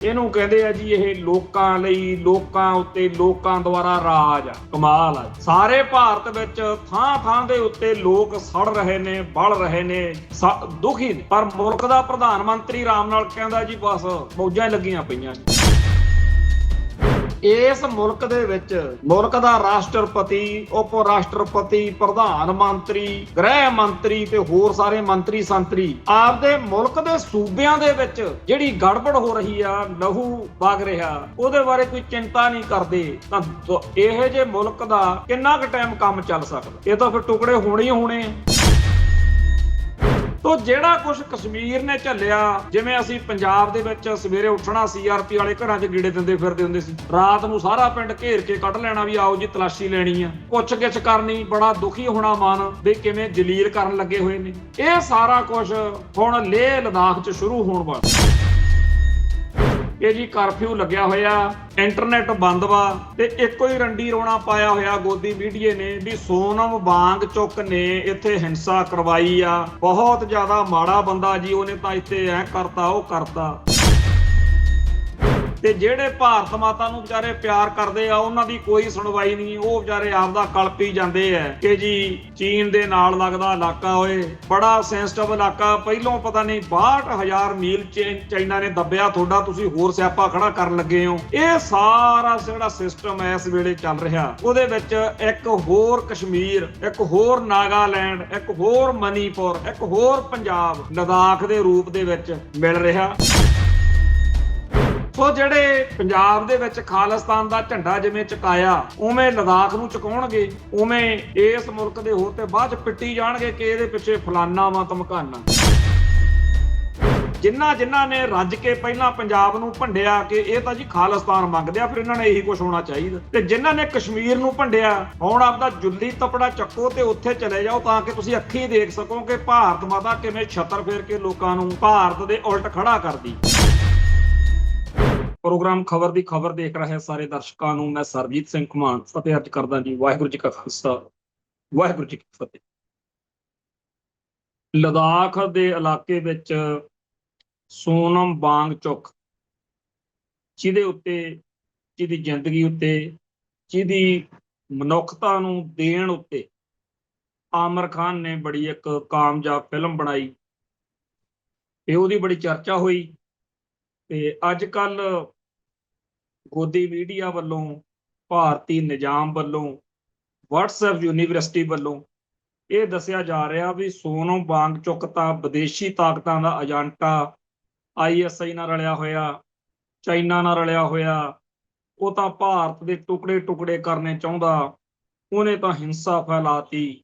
ਇਹਨੂੰ ਕਹਿੰਦੇ ਆ ਜੀ ਇਹ ਲੋਕਾਂ ਲਈ, ਲੋਕਾਂ ਉੱਤੇ, ਲੋਕਾਂ ਦੁਆਰਾ ਰਾਜ ਆ। ਕਮਾਲ ਆ। ਸਾਰੇ ਭਾਰਤ ਵਿੱਚ ਥਾਂ ਥਾਂ ਦੇ ਉੱਤੇ ਲੋਕ ਸੜ ਰਹੇ ਨੇ, ਬਲ ਰਹੇ ਨੇ, ਦੁਖੀ ਨੇ, ਪਰ ਮੁਲਕ ਦਾ ਪ੍ਰਧਾਨ ਮੰਤਰੀ ਆਰਾਮ ਨਾਲ ਕਹਿੰਦਾ ਜੀ ਬਸ ਮੌਜਾਂ ਲੱਗੀਆਂ ਪਈਆਂ। ਇਸ ਮੁਲਕ ਦੇ ਵਿੱਚ ਮੁਲਕ ਦਾ ਰਾਸ਼ਟਰਪਤੀ, ਉਪ ਰਾਸ਼ਟਰਪਤੀ, ਪ੍ਰਧਾਨ ਮੰਤਰੀ, ਗ੍ਰਹਿ ਮੰਤਰੀ ਤੇ ਹੋਰ ਸਾਰੇ ਮੰਤਰੀ ਸੰਤਰੀ ਆਪਦੇ ਮੁਲਕ ਦੇ ਸੂਬਿਆਂ ਦੇ ਵਿੱਚ ਜਿਹੜੀ ਗੜਬੜ ਹੋ ਰਹੀ ਆ, ਲਹੂ ਵਗ ਰਿਹਾ, ਉਹਦੇ ਬਾਰੇ ਕੋਈ ਚਿੰਤਾ ਨਹੀਂ ਕਰਦੇ। ਤਾਂ ਇਹ ਜੇ ਮੁਲਕ ਦਾ ਕਿੰਨਾ ਕੁ ਟਾਈਮ ਕੰਮ ਚੱਲ ਸਕਦਾ? ਇਹ ਤਾਂ ਫਿਰ ਟੁਕੜੇ ਹੋਣੇ ਹੀ ਹੋਣੇ ਆ। ਤੋ ਜਿਹੜਾ ਕੁਝ ਕਸ਼ਮੀਰ ਨੇ ਝੱਲਿਆ, ਜਿਵੇਂ ਅਸੀਂ ਪੰਜਾਬ ਦੇ ਵਿੱਚ ਸਵੇਰੇ ਉੱਠਣਾ CRP ਵਾਲੇ ਘਰਾਂ 'ਚ ਗੀੜੇ ਦਿੰਦੇ ਫਿਰਦੇ ਹੁੰਦੇ ਸੀ, ਰਾਤ ਨੂੰ ਸਾਰਾ ਪਿੰਡ ਘੇਰ ਕੇ ਕੱਢ ਲੈਣਾ ਵੀ ਆਓ ਜੀ ਤਲਾਸ਼ੀ ਲੈਣੀ ਆ, ਪੁੱਛ ਗਿੱਛ ਕਰਨੀ, ਬੜਾ ਦੁਖੀ ਹੋਣਾ ਮਨ ਵੀ ਕਿਵੇਂ ਜਲੀਲ ਕਰਨ ਲੱਗੇ ਹੋਏ ਨੇ। ਇਹ ਸਾਰਾ ਕੁਝ ਹੁਣ ਲੇਹ ਲਦਾਖ 'ਚ ਸ਼ੁਰੂ ਹੋਣ ਵਾਲਾ। ਇਹ ਜੀ ਕਰਫਿਊ ਲੱਗਿਆ ਹੋਇਆ, ਇੰਟਰਨੈਟ ਬੰਦ ਵਾ, ਤੇ ਇੱਕੋ ਹੀ ਰੰਡੀ ਰੋਣਾ ਪਾਇਆ ਹੋਇਆ ਗੋਦੀ ਮੀਡੀਆ ਨੇ ਵੀ ਸੋਨਮ ਵਾਂਗਚੁਕ ਨੇ ਇੱਥੇ ਹਿੰਸਾ ਕਰਵਾਈ ਆ, ਬਹੁਤ ਜ਼ਿਆਦਾ ਮਾੜਾ ਬੰਦਾ ਜੀ, ਉਹਨੇ ਤਾਂ ਇੱਥੇ ਐ ਕਰਤਾ ਉਹ ਕਰਤਾ। ਤੇ ਜਿਹੜੇ ਭਾਰਤ ਮਾਤਾ ਨੂੰ ਵਿਚਾਰੇ ਪਿਆਰ ਕਰਦੇ ਆ ਉਹਨਾਂ ਦੀ ਕੋਈ ਸੁਣਵਾਈ ਨਹੀਂ, ਉਹ ਵਿਚਾਰੇ ਆਪਦਾ ਕਲਪੀ ਜਾਂਦੇ ਆ ਕਿ ਜੀ ਚੀਨ ਦੇ ਨਾਲ ਲੱਗਦਾ ਇਲਾਕਾ ਹੋਏ, ਬੜਾ ਸੈਂਸਿਟਿਵ ਇਲਾਕਾ, ਪਹਿਲੋਂ ਪਤਾ ਨਹੀਂ 62,000 ਮੀਲ ਚਾਈਨਾ ਨੇ ਦੱਬਿਆ ਤੁਹਾਡਾ, ਤੁਸੀਂ ਹੋਰ ਸਿਆਪਾ ਖੜਾ ਕਰਨ ਲੱਗੇ ਹੋ। ਇਹ ਸਾਰਾ ਜਿਹੜਾ ਸਿਸਟਮ ਇਸ ਵੇਲੇ ਚੱਲ ਰਿਹਾ, ਉਹਦੇ ਵਿੱਚ ਇੱਕ ਹੋਰ ਕਸ਼ਮੀਰ, ਇੱਕ ਹੋਰ ਨਾਗਾਲੈਂਡ, ਇੱਕ ਹੋਰ ਮਨੀਪੁਰ, ਇੱਕ ਹੋਰ ਪੰਜਾਬ, ਲਦਾਖ ਦੇ ਰੂਪ ਦੇ ਵਿੱਚ ਮਿਲ ਰਿਹਾ। ਸੋ ਜਿਹੜੇ ਪੰਜਾਬ ਦੇ ਵਿੱਚ ਖਾਲਿਸਤਾਨ ਦਾ ਝੰਡਾ ਜਿਵੇਂ ਚੁਕਾਇਆ, ਉਵੇਂ ਲਦਾਖ ਨੂੰ ਚੁਕਾਉਣਗੇ, ਉਵੇਂ ਇਸ ਮੁਲਕ ਦੇ ਹੋਰ ਤੇ ਬਾਅਦ ਚ ਪਿੱਟੀ ਜਾਣਗੇ ਕਿ ਇਹਦੇ ਪਿੱਛੇ ਫਲਾਨਾ ਵਾ ਧਮਕਾਨਾ। ਜਿਨ੍ਹਾਂ ਨੇ ਰੱਜ ਕੇ ਪਹਿਲਾਂ ਪੰਜਾਬ ਨੂੰ ਭੰਡਿਆ ਕਿ ਇਹ ਤਾਂ ਜੀ ਖਾਲਿਸਤਾਨ ਮੰਗਦੇ ਆ, ਫਿਰ ਇਹਨਾਂ ਨੇ ਇਹੀ ਕੁਝ ਹੋਣਾ ਚਾਹੀਦਾ, ਤੇ ਜਿਨ੍ਹਾਂ ਨੇ ਕਸ਼ਮੀਰ ਨੂੰ ਭੰਡਿਆ, ਹੁਣ ਆਪਦਾ ਜੁੱਲੀ ਤਪੜਾ ਚੱਕੋ ਤੇ ਉੱਥੇ ਚਲੇ ਜਾਓ ਤਾਂ ਕਿ ਤੁਸੀਂ ਅੱਖੀਂ ਦੇਖ ਸਕੋ ਕਿ ਭਾਰਤ ਮਾਤਾ ਕਿਵੇਂ ਛੱਤਰ ਫੇਰ ਕੇ ਲੋਕਾਂ ਨੂੰ ਭਾਰਤ ਦੇ ਉਲਟ ਖੜਾ ਕਰਦੀ। ਪ੍ਰੋਗਰਾਮ ਖਬਰ ਦੀ ਖਬਰ ਦੇਖ ਰਹੇ ਸਾਰੇ ਦਰਸ਼ਕਾਂ ਨੂੰ ਮੈਂ ਸਰਬਜੀਤ ਸਿੰਘ ਘੁਮਾਣ ਫਤਿਹ ਅਰਜ਼ ਕਰਦਾ ਜੀ। ਵਾਹਿਗੁਰੂ ਜੀ ਕਾ ਖਾਲਸਾ, ਵਾਹਿਗੁਰੂ ਜੀ ਕੀ ਫਤਿਹ। ਲਦਾਖ ਦੇ ਇਲਾਕੇ ਵਿੱਚ ਸੋਨਮ ਵਾਂਗਚੁਕ, ਜਿਹਦੇ ਉੱਤੇ, ਜਿਹਦੀ ਜ਼ਿੰਦਗੀ ਉੱਤੇ, ਜਿਹਦੀ ਮਨੁੱਖਤਾ ਨੂੰ ਦੇਣ ਉੱਤੇ ਆਮਿਰ ਖਾਨ ਨੇ ਬੜੀ ਇੱਕ ਕਾਮਯਾਬ ਫਿਲਮ ਬਣਾਈ ਤੇ ਉਹਦੀ ਬੜੀ ਚਰਚਾ ਹੋਈ। ਤੇ ਅੱਜ ਕੱਲ ਗੋਦੀ ਮੀਡੀਆ ਵੱਲੋਂ, ਭਾਰਤੀ ਨਿਜ਼ਾਮ ਵੱਲੋਂ, WhatsApp ਯੂਨੀਵਰਸਿਟੀ ਵੱਲੋਂ ਇਹ ਦੱਸਿਆ ਜਾ ਰਿਹਾ ਵੀ ਸੋਨਮ ਵਾਂਗਚੁਕ ਤਾਂ ਵਿਦੇਸ਼ੀ ਤਾਕਤਾਂ ਦਾ ਏਜੰਟ ਆ, ISI ਨਾਲ ਰਲਿਆ ਹੋਇਆ, ਚਾਈਨਾ ਨਾਲ ਰਲਿਆ ਹੋਇਆ, ਉਹ ਤਾਂ ਭਾਰਤ ਦੇ ਟੁਕੜੇ ਟੁਕੜੇ ਕਰਨੇ ਚਾਹੁੰਦਾ, ਉਹਨੇ ਤਾਂ ਹਿੰਸਾ ਫੈਲਾਤੀ,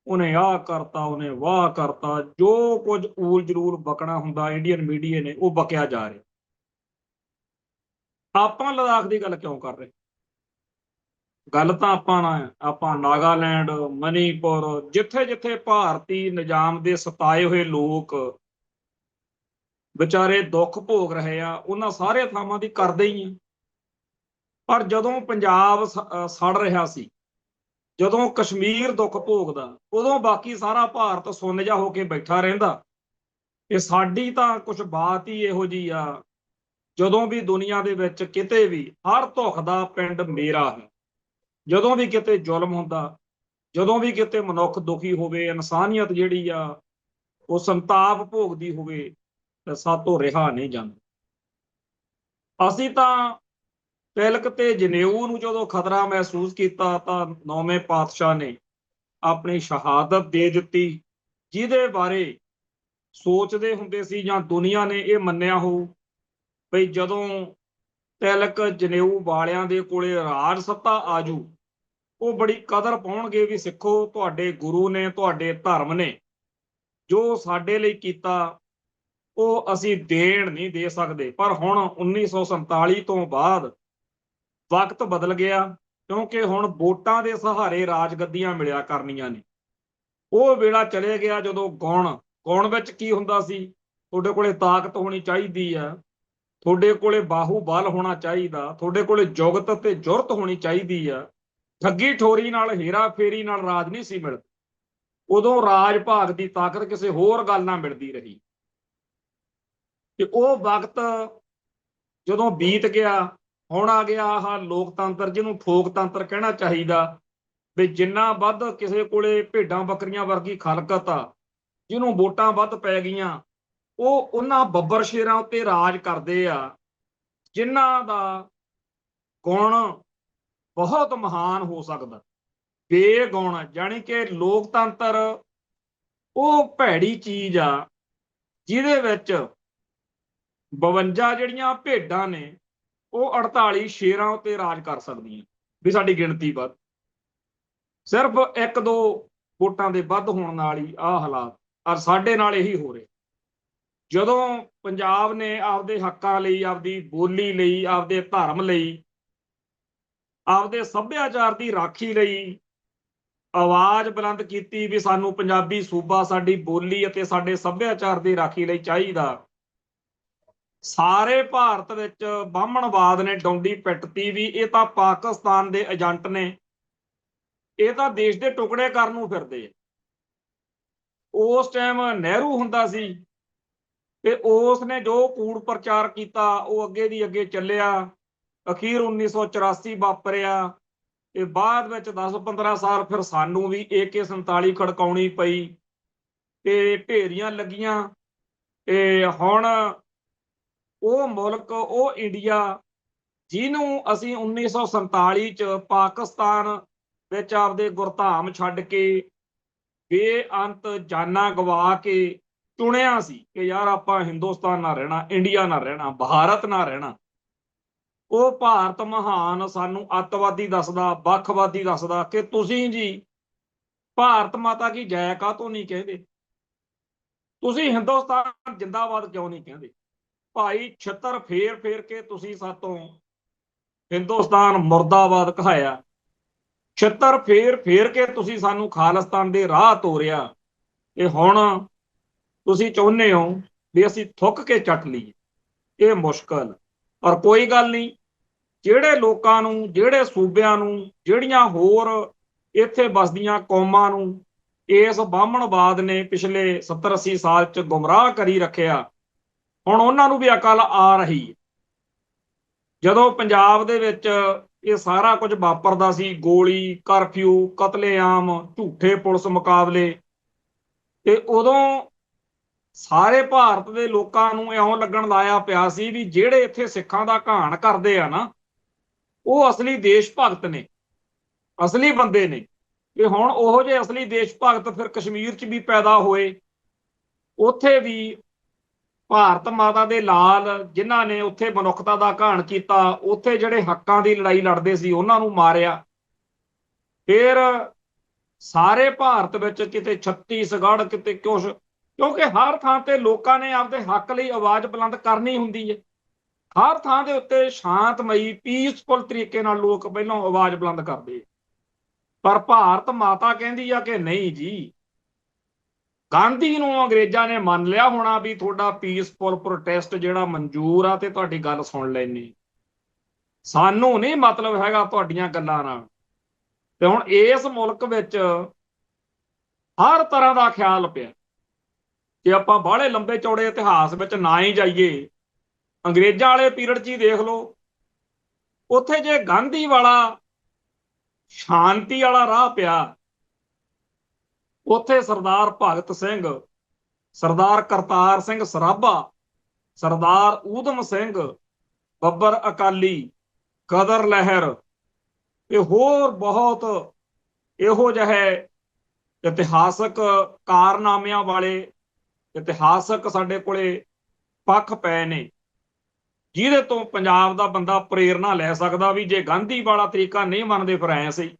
ਉਹਨੇ ਆਹ ਕਰਤਾ, ਉਹਨੇ ਵਾਹ ਕਰਤਾ, ਜੋ ਕੁਝ ਊਲ ਜਲੂਲ ਬਕਣਾ ਹੁੰਦਾ ਇੰਡੀਅਨ ਮੀਡੀਆ ਨੇ ਉਹ ਬਕਿਆ ਜਾ ਰਿਹਾ। ਆਪਾਂ ਲਦਾਖ ਦੀ ਗੱਲ ਕਿਉਂ ਕਰ ਰਹੇ? ਗੱਲ ਤਾਂ ਆਪਾਂ ਨਾਗਾਲੈਂਡ, ਮਨੀਪੁਰ, ਜਿੱਥੇ ਜਿੱਥੇ ਭਾਰਤੀ ਨਿਜ਼ਾਮ ਦੇ ਸਤਾਏ ਹੋਏ ਲੋਕ ਵਿਚਾਰੇ ਦੁੱਖ ਭੋਗ ਰਹੇ ਆ, ਉਹਨਾਂ ਸਾਰੇ ਥਾਵਾਂ ਦੀ ਕਰਦੇ ਹੀ ਆ। ਪਰ ਜਦੋਂ ਪੰਜਾਬ ਸੜ ਰਿਹਾ ਸੀ, ਜਦੋਂ ਕਸ਼ਮੀਰ ਦੁੱਖ ਭੋਗਦਾ, ਉਦੋਂ ਬਾਕੀ ਸਾਰਾ ਭਾਰਤ ਸੁੰਨ ਜਾ ਹੋ ਕੇ ਬੈਠਾ ਰਹਿੰਦਾ। ਇਹ ਸਾਡੀ ਤਾਂ ਕੁਝ ਬਾਤ ਹੀ ਇਹੋ ਜਿਹੀ ਆ, ਜਦੋਂ ਵੀ ਦੁਨੀਆ ਦੇ ਵਿੱਚ ਕਿਤੇ ਵੀ ਹਰ ਧੁੱਖ ਦਾ ਪਿੰਡ ਮੇਰਾ ਹੈ। ਜਦੋਂ ਵੀ ਕਿਤੇ ਜ਼ੁਲਮ ਹੁੰਦਾ, ਜਦੋਂ ਵੀ ਕਿਤੇ ਮਨੁੱਖ ਦੁਖੀ ਹੋਵੇ, ਇਨਸਾਨੀਅਤ ਜਿਹੜੀ ਆ ਉਹ ਸੰਤਾਪ ਭੋਗਦੀ ਹੋਵੇ, ਤਾਂ ਸਾਤੋਂ ਰਿਹਾ ਨਹੀਂ ਜਾਂਦਾ। ਅਸੀਂ ਤਾਂ ਤਿਲਕ ਤੇ ਜਨੇਊ ਨੂੰ ਜਦੋਂ ਖਤਰਾ ਮਹਿਸੂਸ ਕੀਤਾ ਤਾਂ 9ਵੇਂ ਪਾਤਸ਼ਾਹ ਨੇ ਆਪਣੀ ਸ਼ਹਾਦਤ ਦੇ ਦਿੱਤੀ, ਜਿਹਦੇ ਬਾਰੇ ਸੋਚਦੇ ਹੁੰਦੇ ਸੀ ਜਾਂ ਦੁਨੀਆ ਨੇ ਇਹ ਮੰਨਿਆ ਹੋਊ ਬਈ ਜਦੋਂ ਤਿਲਕ ਜਨੇਊ ਵਾਲਿਆਂ ਦੇ ਕੋਲੇ ਰਾਜ ਸੱਤਾ ਆਜੂ, ਉਹ ਬੜੀ ਕਦਰ ਪਾਉਣਗੇ ਵੀ ਸਿੱਖੋ, ਤੁਹਾਡੇ ਗੁਰੂ ਨੇ, ਤੁਹਾਡੇ ਧਰਮ ਨੇ ਜੋ ਸਾਡੇ ਲਈ ਕੀਤਾ ਉਹ ਅਸੀਂ ਦੇਣ ਨਹੀਂ ਦੇ ਸਕਦੇ। ਪਰ ਹੁਣ 1947 ਤੋਂ ਬਾਅਦ ਵਕਤ ਬਦਲ ਗਿਆ, ਕਿਉਂਕਿ ਹੁਣ ਵੋਟਾਂ ਦੇ ਸਹਾਰੇ ਰਾਜਗੱਦੀਆਂ ਮਿਲਿਆ ਕਰਨੀਆਂ ਨੇ। ਉਹ ਵੇਲਾ ਚਲੇ ਗਿਆ ਜਦੋਂ ਗੁਣ ਵਿੱਚ ਕੀ ਹੁੰਦਾ ਸੀ, ਤੁਹਾਡੇ ਕੋਲੇ ਤਾਕਤ ਹੋਣੀ ਚਾਹੀਦੀ ਆ, ਤੁਹਾਡੇ ਕੋਲੇ ਬਾਹੂ ਬਲ ਹੋਣਾ ਚਾਹੀਦਾ, ਤੁਹਾਡੇ ਕੋਲੇ ਜੁਗਤ ਤੇ ਜੁਰਤ ਹੋਣੀ ਚਾਹੀਦੀ ਆ। ਠੱਗੀ ਠੋਰੀ ਨਾਲ, ਹੇਰਾ ਫੇਰੀ ਨਾਲ ਰਾਜ ਨਹੀਂ ਸੀ ਮਿਲਦਾ। ਉਦੋਂ ਰਾਜ ਭਾਗ ਦੀ ਤਾਕਤ ਕਿਸੇ ਹੋਰ ਗੱਲ ਨਾਲ ਮਿਲਦੀ ਰਹੀ। ਤੇ ਉਹ ਵਕਤ ਜਦੋਂ ਬੀਤ ਗਿਆ, ਹੁਣ ਆ ਗਿਆ ਆਹ ਲੋਕਤੰਤਰ, ਜਿਹਨੂੰ ਠੋਕਤੰਤਰ ਕਹਿਣਾ ਚਾਹੀਦਾ, ਵੀ ਜਿੰਨਾ ਵੱਧ ਕਿਸੇ ਕੋਲੇ ਭੇਡਾਂ ਬੱਕਰੀਆਂ ਵਰਗੀ ਖਲਕਤ ਆ, ਜਿਹਨੂੰ ਵੋਟਾਂ ਵੱਧ ਪੈ ਗਈਆਂ, ਉਹ ਉਹਨਾਂ ਬੱਬਰ ਸ਼ੇਰਾਂ ਉੱਤੇ ਰਾਜ ਕਰਦੇ ਆ ਜਿਨ੍ਹਾਂ ਦਾ ਗੁਣ ਬਹੁਤ ਮਹਾਨ ਹੋ ਸਕਦਾ, ਬੇਗੁਣ। ਜਾਣੀ ਕਿ ਲੋਕਤੰਤਰ ਉਹ ਭੈੜੀ ਚੀਜ਼ ਆ ਜਿਹਦੇ ਵਿੱਚ 52 ਜਿਹੜੀਆਂ ਭੇਡਾਂ ਨੇ ਉਹ 48 ਸ਼ੇਰਾਂ ਉੱਤੇ ਰਾਜ ਕਰ ਸਕਦੀਆਂ, ਵੀ ਸਾਡੀ ਗਿਣਤੀ ਵੱਧ। ਸਿਰਫ 1-2 ਵੋਟਾਂ ਦੇ ਵੱਧ ਹੋਣ ਨਾਲ ਹੀ ਆਹ ਹਾਲਾਤ, ਔਰ ਸਾਡੇ ਨਾਲ ਇਹੀ ਹੋ ਰਿਹਾ। ਜਦੋਂ ਪੰਜਾਬ ਨੇ ਆਪਦੇ ਹੱਕਾਂ ਲਈ, ਆਪਦੀ ਬੋਲੀ ਲਈ, ਆਪਦੇ ਧਰਮ ਲਈ, ਆਪਦੇ ਸੱਭਿਆਚਾਰ ਦੀ ਰਾਖੀ ਲਈ ਆਵਾਜ਼ ਬੁਲੰਦ ਕੀਤੀ ਵੀ ਸਾਨੂੰ ਪੰਜਾਬੀ ਸੂਬਾ ਸਾਡੀ ਬੋਲੀ ਅਤੇ ਸਾਡੇ ਸੱਭਿਆਚਾਰ ਦੀ ਰਾਖੀ ਲਈ ਚਾਹੀਦਾ, ਸਾਰੇ ਭਾਰਤ ਵਿੱਚ ਬਾਹਮਣਵਾਦ ਨੇ ਡੌਂਡੀ ਪਿੱਟਤੀ ਵੀ ਇਹ ਤਾਂ ਪਾਕਿਸਤਾਨ ਦੇ ਏਜੰਟ ਨੇ, ਇਹ ਤਾਂ ਦੇਸ਼ ਦੇ ਟੁਕੜੇ ਕਰਨ ਨੂੰ ਫਿਰਦੇ। ਉਸ ਟਾਈਮ ਨਹਿਰੂ ਹੁੰਦਾ ਸੀ ਤੇ ਉਸ ਨੇ ਜੋ ਕੂੜ ਪ੍ਰਚਾਰ ਕੀਤਾ ਉਹ ਅੱਗੇ ਦੀ ਅੱਗੇ ਚੱਲਿਆ। ਅਖੀਰ 1984 ਵਾਪਰਿਆ ਤੇ ਬਾਅਦ ਵਿੱਚ 10-15 ਸਾਲ ਫਿਰ ਸਾਨੂੰ ਵੀ AK-47 ਖੜਕਾਉਣੀ ਪਈ ਤੇ ਢੇਰੀਆਂ ਲੱਗੀਆਂ। ਤੇ ਹੁਣ ਉਹ ਮੁਲਕ, ਉਹ ਇੰਡੀਆ ਜਿਹਨੂੰ ਅਸੀਂ 1947 ਚ ਪਾਕਿਸਤਾਨ ਵਿੱਚ ਆਪਦੇ ਗੁਰਧਾਮ ਛੱਡ ਕੇ ਬੇਅੰਤ ਜਾਨਾਂ ਗਵਾ ਕੇ ਚੁਣਿਆ ਸੀ ਕਿ ਯਾਰ ਆਪਾਂ ਹਿੰਦੁਸਤਾਨ ਨਾਲ ਰਹਿਣਾ, ਇੰਡੀਆ ਨਾਲ ਰਹਿਣਾ, ਭਾਰਤ ਨਾਲ ਰਹਿਣਾ, ਉਹ ਭਾਰਤ ਮਹਾਨ ਸਾਨੂੰ ਅੱਤਵਾਦੀ ਦੱਸਦਾ, ਵੱਖਵਾਦੀ ਦੱਸਦਾ ਕਿ ਤੁਸੀਂ ਜੀ ਭਾਰਤ ਮਾਤਾ ਕੀ ਜੈ ਕਾਹਤੋਂ ਨਹੀਂ ਕਹਿੰਦੇ, ਤੁਸੀਂ ਹਿੰਦੁਸਤਾਨ ਜਿੰਦਾਬਾਦ ਕਿਉਂ ਨਹੀਂ ਕਹਿੰਦੇ। ਭਾਈ ਛਿੱਤਰ ਫੇਰ ਫੇਰ ਕੇ ਤੁਸੀਂ ਸਾਤੋਂ ਹਿੰਦੁਸਤਾਨ ਮੁਰਦਾਬਾਦ ਕਹਾਇਆ, ਛਿੱਤਰ ਫੇਰ ਫੇਰ ਕੇ ਤੁਸੀਂ ਸਾਨੂੰ ਖਾਲਿਸਤਾਨ ਦੇ ਰਾਹ ਤੋਰਿਆ, ਤੇ ਹੁਣ ਤੁਸੀਂ ਚਾਹੁੰਦੇ ਹੋ ਵੀ ਅਸੀਂ ਥੁੱਕ ਕੇ ਚੱਟ ਲਈਏ। ਇਹ ਮੁਸ਼ਕਲ। ਔਰ ਕੋਈ ਗੱਲ ਨਹੀਂ, ਜਿਹੜੇ ਲੋਕਾਂ ਨੂੰ, ਜਿਹੜੇ ਸੂਬਿਆਂ ਨੂੰ, ਜਿਹੜੀਆਂ ਹੋਰ ਇੱਥੇ ਵਸਦੀਆਂ ਕੌਮਾਂ ਨੂੰ ਇਸ ਬਾਹਮਣਵਾਦ ਨੇ ਪਿਛਲੇ 70-80 ਸਾਲ ਚ ਗੁੰਮਰਾਹ ਕਰੀ ਰੱਖਿਆ, ਹੁਣ ਉਹਨਾਂ ਨੂੰ ਵੀ ਅਕਲ ਆ ਰਹੀ ਹੈ। ਜਦੋਂ ਪੰਜਾਬ ਦੇ ਵਿੱਚ ਇਹ ਸਾਰਾ ਕੁਝ ਵਾਪਰਦਾ ਸੀ, ਗੋਲੀ, ਕਰਫਿਊ, ਕਤਲੇਆਮ, ਝੂਠੇ ਪੁਲਿਸ ਮੁਕਾਬਲੇ, ਤੇ ਉਦੋਂ ਸਾਰੇ ਭਾਰਤ ਦੇ ਲੋਕਾਂ ਨੂੰ ਇਉਂ ਲੱਗਣ ਲਾਇਆ ਪਿਆ ਸੀ ਵੀ ਜਿਹੜੇ ਇੱਥੇ ਸਿੱਖਾਂ ਦਾ ਘਾਣ ਕਰਦੇ ਆ ਨਾ, ਉਹ ਅਸਲੀ ਦੇਸ਼ ਭਗਤ ਨੇ, ਅਸਲੀ ਬੰਦੇ ਨੇ। ਤੇ ਹੁਣ ਉਹੋ ਜਿਹੇ ਅਸਲੀ ਦੇਸ਼ ਭਗਤ ਫਿਰ ਕਸ਼ਮੀਰ 'ਚ ਵੀ ਪੈਦਾ ਹੋਏ, ਉੱਥੇ ਵੀ ਭਾਰਤ ਮਾਤਾ ਦੇ ਲਾਲ ਜਿਨ੍ਹਾਂ ਨੇ ਉੱਥੇ ਮਨੁੱਖਤਾ ਦਾ ਘਾਣ ਕੀਤਾ, ਉੱਥੇ ਜਿਹੜੇ ਹੱਕਾਂ ਦੀ ਲੜਾਈ ਲੜਦੇ ਸੀ ਉਹਨਾਂ ਨੂੰ ਮਾਰਿਆ। ਫਿਰ ਸਾਰੇ ਭਾਰਤ ਵਿੱਚ ਕਿਤੇ ਛੱਤੀਸਗੜ੍ਹ, ਕਿਤੇ ਕੁਛ, ਕਿਉਂਕਿ ਹਰ ਥਾਂ ਤੇ ਲੋਕਾਂ ਨੇ ਆਪਦੇ ਹੱਕ ਲਈ ਆਵਾਜ਼ ਬੁਲੰਦ ਕਰਨੀ ਹੁੰਦੀ ਹੈ। ਹਰ ਥਾਂ ਦੇ ਉੱਤੇ ਸ਼ਾਂਤਮਈ, ਪੀਸਫੁਲ ਤਰੀਕੇ ਨਾਲ ਲੋਕ ਪਹਿਲਾਂ ਆਵਾਜ਼ ਬੁਲੰਦ ਕਰਦੇ, ਪਰ ਭਾਰਤ ਮਾਤਾ ਕਹਿੰਦੀ ਆ ਕਿ ਨਹੀਂ ਜੀ। ਗਾਂਧੀ ਨੂੰ ਅੰਗਰੇਜ਼ਾਂ ਨੇ ਮੰਨ ਲਿਆ ਹੋਣਾ ਵੀ ਤੁਹਾਡਾ ਪੀਸਫੁਲ ਪ੍ਰੋਟੈਸਟ ਜਿਹੜਾ ਮਨਜ਼ੂਰ ਆ ਤੇ ਤੁਹਾਡੀ ਗੱਲ ਸੁਣ ਲੈਣੀ, ਸਾਨੂੰ ਨਹੀਂ ਮਤਲਬ ਹੈਗਾ ਤੁਹਾਡੀਆਂ ਗੱਲਾਂ ਨਾਲ। ਤੇ ਹੁਣ ਇਸ ਮੁਲਕ ਵਿੱਚ ਹਰ ਤਰ੍ਹਾਂ ਦਾ ਖਿਆਲ ਪਿਆ ਕਿ ਆਪਾਂ ਬਾਹਲੇ ਲੰਬੇ ਚੌੜੇ ਇਤਿਹਾਸ ਵਿੱਚ ਨਾ ਹੀ ਜਾਈਏ, ਅੰਗਰੇਜ਼ਾਂ ਵਾਲੇ ਪੀਰੀਅਡ 'ਚ ਹੀ ਦੇਖ ਲਓ, ਉੱਥੇ ਜੇ ਗਾਂਧੀ ਵਾਲਾ ਸ਼ਾਂਤੀ ਵਾਲਾ ਰਾਹ ਪਿਆ, ਉੱਥੇ ਸਰਦਾਰ ਭਗਤ ਸਿੰਘ, ਸਰਦਾਰ ਕਰਤਾਰ ਸਿੰਘ ਸਰਾਭਾ, ਸਰਦਾਰ ਊਧਮ ਸਿੰਘ, ਬੱਬਰ ਅਕਾਲੀ, ਗਦਰ ਲਹਿਰ ਤੇ ਹੋਰ ਬਹੁਤ ਇਹੋ ਜਿਹੇ ਇਤਿਹਾਸਕ ਕਾਰਨਾਮਿਆਂ ਵਾਲੇ ਇਤਿਹਾਸਕ ਸਾਡੇ ਕੋਲੇ ਪੱਖ ਪਏ ਨੇ, ਜਿਹਦੇ ਤੋਂ ਪੰਜਾਬ ਦਾ ਬੰਦਾ ਪ੍ਰੇਰਨਾ ਲੈ ਸਕਦਾ ਵੀ ਜੇ ਗਾਂਧੀ ਵਾਲਾ ਤਰੀਕਾ ਨਹੀਂ ਮੰਨਦੇ ਫਿਰ ਐਂ ਸੀ।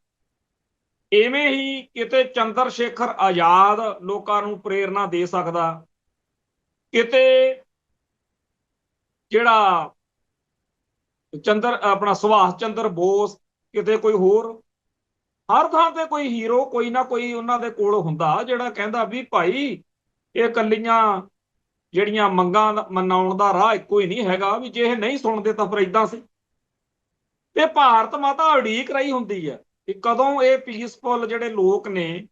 ਇਵੇਂ ਹੀ ਕਿਤੇ ਚੰਦਰ ਸ਼ੇਖਰ ਆਜ਼ਾਦ ਲੋਕਾਂ ਨੂੰ ਪ੍ਰੇਰਨਾ ਦੇ ਸਕਦਾ, ਕਿਤੇ ਜਿਹੜਾ ਆਪਣਾ ਸੁਭਾਸ਼ ਚੰਦਰ ਬੋਸ, ਕਿਤੇ ਕੋਈ ਹੋਰ, ਹਰ ਥਾਂ ਤੇ ਕੋਈ ਹੀਰੋ ਕੋਈ ਨਾ ਕੋਈ ਉਹਨਾਂ ਦੇ ਕੋਲ ਹੁੰਦਾ ਜਿਹੜਾ ਕਹਿੰਦਾ ਵੀ ਭਾਈ ਇਹ ਕੱਲੀਆਂ ਜਿਹੜੀਆਂ ਮੰਗਾਂ ਮਨਾਉਣ ਦਾ ਰਾਹ ਇੱਕੋ ਹੀ ਨਹੀਂ ਹੈਗਾ, ਵੀ ਜੇ ਇਹ ਨਹੀਂ ਸੁਣਦੇ ਤਾਂ ਫਿਰ ਇਦਾਂ ਸੀ। ਤੇ ਭਾਰਤ ਮਾਤਾ ਉਡੀਕ ਰਹੀ ਹੁੰਦੀ ਹੈ ਕਿ ਕਦੋਂ ਇਹ ਪੀਸਫੁਲ ਜਿਹੜੇ ਲੋਕ ਨੇ,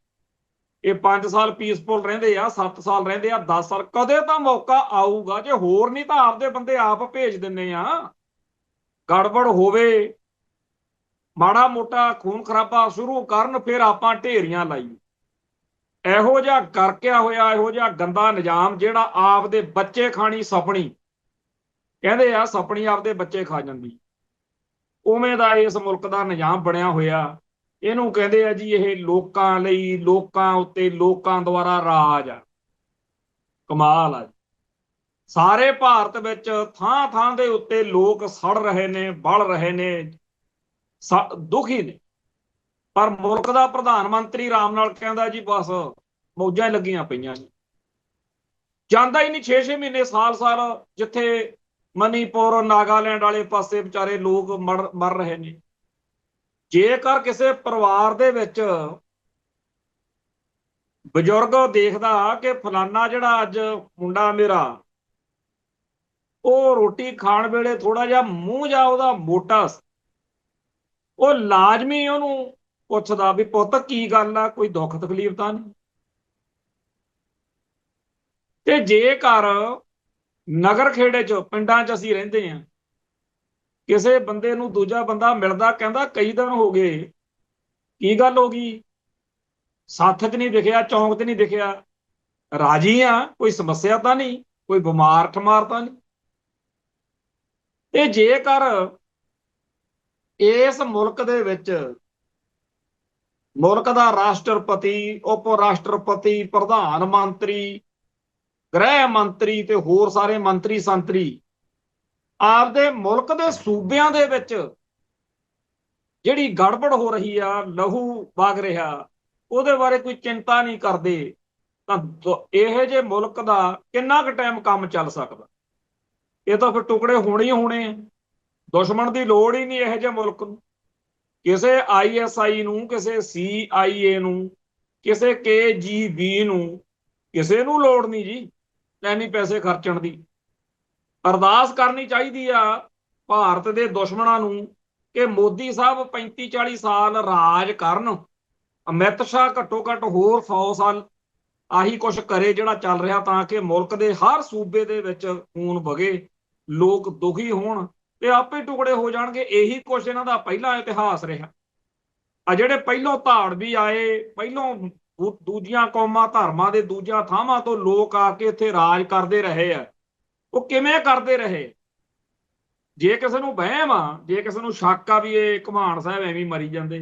ਇਹ 5 ਸਾਲ ਪੀਸਫੁਲ ਰਹਿੰਦੇ ਆ, 7 ਸਾਲ ਰਹਿੰਦੇ ਆ, 10 ਸਾਲ, ਕਦੇ ਤਾਂ ਮੌਕਾ ਆਊਗਾ। ਜੇ ਹੋਰ ਨਹੀਂ ਤਾਂ ਆਪਦੇ ਬੰਦੇ ਆਪ ਭੇਜ ਦਿੰਦੇ ਆ, ਗੜਬੜ ਹੋਵੇ, ਮਾੜਾ ਮੋਟਾ ਖੂਨ ਖਰਾਬਾ ਸ਼ੁਰੂ ਕਰਨ, ਫਿਰ ਆਪਾਂ ਢੇਰੀਆਂ ਲਾਈਏ। ਇਹੋ ਜਿਹਾ ਕਰਕਿਆ ਹੋਇਆ, ਇਹੋ ਜਿਹਾ ਗੰਦਾ ਨਿਜ਼ਾਮ ਜਿਹੜਾ ਆਪਦੇ ਬੱਚੇ ਖਾਣੀ ਸਪਣੀ, ਕਹਿੰਦੇ ਆ ਸਪਣੀ ਆਪਦੇ ਬੱਚੇ ਖਾ ਜਾਂਦੀ, ਉਵੇਂ ਦਾ ਇਸ ਮੁਲਕ ਦਾ ਨਿਜ਼ਾਮ ਬਣਿਆ ਹੋਇਆ। ਇਹਨੂੰ ਕਹਿੰਦੇ ਆ ਜੀ ਇਹ ਲੋਕਾਂ ਲਈ, ਲੋਕਾਂ ਉੱਤੇ, ਲੋਕਾਂ ਦੁਆਰਾ ਰਾਜ ਆ। ਕਮਾਲ ਆ। ਸਾਰੇ ਭਾਰਤ ਵਿੱਚ ਥਾਂ ਥਾਂ ਦੇ ਉੱਤੇ ਲੋਕ ਸੜ ਰਹੇ ਨੇ, ਬਲ ਰਹੇ ਨੇ, ਦੁਖੀ ਨੇ। ਪਰ ਮੁਲਕ ਦਾ ਪ੍ਰਧਾਨ ਮੰਤਰੀ ਆਰਾਮ ਨਾਲ ਕਹਿੰਦਾ ਜੀ ਬਸ ਮੌਜਾਂ ਲੱਗੀਆਂ ਪਈਆਂ ਜੀ, ਜਾਂਦਾ ਹੀ ਨਹੀਂ। 6-6 ਮਹੀਨੇ, ਸਾਲ ਜਿੱਥੇ ਮਨੀਪੁਰ, ਨਾਗਾਲੈਂਡ ਵਾਲੇ ਪਾਸੇ ਵਿਚਾਰੇ ਲੋਕ ਮਰ ਰਹੇ ਨੇ। ਜੇਕਰ ਕਿਸੇ ਪਰਿਵਾਰ ਦੇ ਵਿੱਚ ਬਜ਼ੁਰਗ ਦੇਖਦਾ ਕਿ ਫਲਾਨਾ ਜਿਹੜਾ ਅੱਜ ਮੁੰਡਾ ਮੇਰਾ, ਉਹ ਰੋਟੀ ਖਾਣ ਵੇਲੇ ਥੋੜਾ ਜਿਹਾ ਮੂੰਹ ਜਾ ਉਹਦਾ ਮੋਟਾ, ਉਹ ਲਾਜ਼ਮੀ ਉਹਨੂੰ ਪੁੱਛਦਾ ਵੀ ਪੁੱਤ ਕੀ ਗੱਲ ਆ, ਕੋਈ ਦੁੱਖ ਤਕਲੀਫ ਤਾਂ ਨਹੀਂ। ਤੇ ਜੇਕਰ ਨਗਰ ਖੇੜੇ ਚ, ਪਿੰਡਾਂ ਚ ਅਸੀਂ ਰਹਿੰਦੇ ਹਾਂ, ਕਿਸੇ ਬੰਦੇ ਨੂੰ ਦੂਜਾ ਬੰਦਾ ਮਿਲਦਾ, ਕਹਿੰਦਾ ਕਈ ਦਿਨ ਹੋ ਗਏ, ਕੀ ਗੱਲ ਹੋ ਗਈ, ਸੱਥ 'ਚ ਨਹੀਂ ਦਿਖਿਆ, ਚੌਂਕ 'ਚ ਨਹੀਂ ਦਿਖਿਆ, ਰਾਜੀ ਆ, ਕੋਈ ਸਮੱਸਿਆ ਤਾਂ ਨਹੀਂ, ਕੋਈ ਬਿਮਾਰ ਠਮਾਰ ਤਾਂ ਨਹੀਂ। ਤੇ ਜੇਕਰ ਇਸ ਮੁਲਕ ਦੇ ਵਿੱਚ ਮੁਲਕ ਦਾ ਰਾਸ਼ਟਰਪਤੀ, ਉਪ ਰਾਸ਼ਟਰਪਤੀ, ਪ੍ਰਧਾਨ ਮੰਤਰੀ, ਗ੍ਰਹਿ ਮੰਤਰੀ ਤੇ ਹੋਰ ਸਾਰੇ ਮੰਤਰੀ ਸੰਤਰੀ ਆਪਦੇ ਮੁਲਕ ਦੇ ਸੂਬਿਆਂ ਦੇ ਵਿੱਚ ਜਿਹੜੀ ਗੜਬੜ ਹੋ ਰਹੀ ਆ, ਲਹੂ ਵਗ ਰਿਹਾ, ਉਹਦੇ ਬਾਰੇ ਕੋਈ ਚਿੰਤਾ ਨਹੀਂ ਕਰਦੇ, ਤਾਂ ਇਹੋ ਜਿਹੇ ਮੁਲਕ ਦਾ ਕਿੰਨਾ ਕੁ ਟਾਈਮ ਕੰਮ ਚੱਲ ਸਕਦਾ? ਇਹ ਤਾਂ ਫਿਰ ਟੁਕੜੇ ਹੋਣੇ ਹੀ ਹੋਣੇ ਆ। ਦੁਸ਼ਮਣ ਦੀ ਲੋੜ ਹੀ ਨਹੀਂ ਇਹੋ ਜਿਹੇ ਮੁਲਕ ਨੂੰ। ਕਿਸੇ ISI ਨੂੰ, ਕਿਸੇ CIA ਨੂੰ, ਕਿਸੇ KGB ਨੂੰ, ਕਿਸੇ ਨੂੰ ਲੋੜ ਨਹੀਂ ਜੀ ਇੰਨੇ ਪੈਸੇ ਖਰਚਣ ਦੀ। ਅਰਦਾਸ ਕਰਨੀ ਚਾਹੀਦੀ ਆ ਭਾਰਤ ਦੇ ਦੁਸ਼ਮਣਾਂ ਨੂੰ ਕਿ ਮੋਦੀ ਸਾਹਿਬ 35-40 ਸਾਲ ਰਾਜ ਕਰਨ, ਅਮਿਤ ਸ਼ਾਹ ਘੱਟੋ ਘੱਟ ਹੋਰ 100 ਸਾਲ ਆਹੀ ਕੁਛ ਕਰੇ ਜਿਹੜਾ ਚੱਲ ਰਿਹਾ, ਤਾਂ ਕਿ ਮੁਲਕ ਦੇ ਹਰ ਸੂਬੇ ਦੇ ਵਿੱਚ ਖੂਨ ਵਗੇ, ਲੋਕ ਦੁਖੀ ਹੋਣ ਤੇ ਆਪੇ ਟੁਕੜੇ ਹੋ ਜਾਣਗੇ। ਇਹੀ ਕੁਛ ਇਹਨਾਂ ਦਾ ਪਹਿਲਾ ਇਤਿਹਾਸ ਰਿਹਾ। ਆ ਜਿਹੜੇ ਪਹਿਲੋਂ ਧਾੜਵੀ ਆਏ, ਪਹਿਲੋਂ ਦੂਜੀਆਂ ਕੌਮਾਂ ਧਰਮਾਂ ਦੇ ਦੂਜੀਆਂ ਥਾਵਾਂ ਤੋਂ ਲੋਕ ਆ ਕੇ ਇੱਥੇ ਰਾਜ ਕਰਦੇ ਰਹੇ ਆ, ਉਹ ਕਿਵੇਂ ਕਰਦੇ ਰਹੇ? ਜੇ ਕਿਸੇ ਨੂੰ ਵਹਿਮ ਆ, ਜੇ ਕਿਸੇ ਨੂੰ ਸ਼ੱਕ ਆ ਵੀ ਇਹ ਘੁਮਾਣ ਸਾਹਿਬ ਐਵੇਂ ਮਰੀ ਜਾਂਦੇ,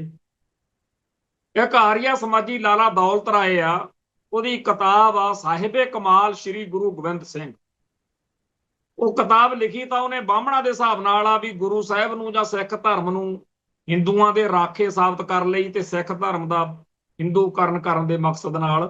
ਇੱਕ ਆਰੀਆ ਸਮਾਜੀ ਲਾਲਾ ਦੌਲਤ ਰਾਏ ਆ, ਉਹਦੀ ਕਿਤਾਬ ਆ ਸਾਹਿਬੇ ਕਮਾਲ ਸ਼੍ਰੀ ਗੁਰੂ ਗੋਬਿੰਦ ਸਿੰਘ। ਉਹ ਕਿਤਾਬ ਲਿਖੀ ਤਾਂ ਉਹਨੇ ਬਾਹਮਣਾ ਦੇ ਹਿਸਾਬ ਨਾਲ ਆ ਵੀ ਗੁਰੂ ਸਾਹਿਬ ਨੂੰ ਜਾਂ ਸਿੱਖ ਧਰਮ ਨੂੰ ਹਿੰਦੂਆਂ ਦੇ ਰਾਖੇ ਸਾਬਤ ਕਰ ਲਈ ਤੇ ਸਿੱਖ ਧਰਮ ਦਾ ਹਿੰਦੂਕਰਨ ਕਰਨ ਦੇ ਮਕਸਦ ਨਾਲ।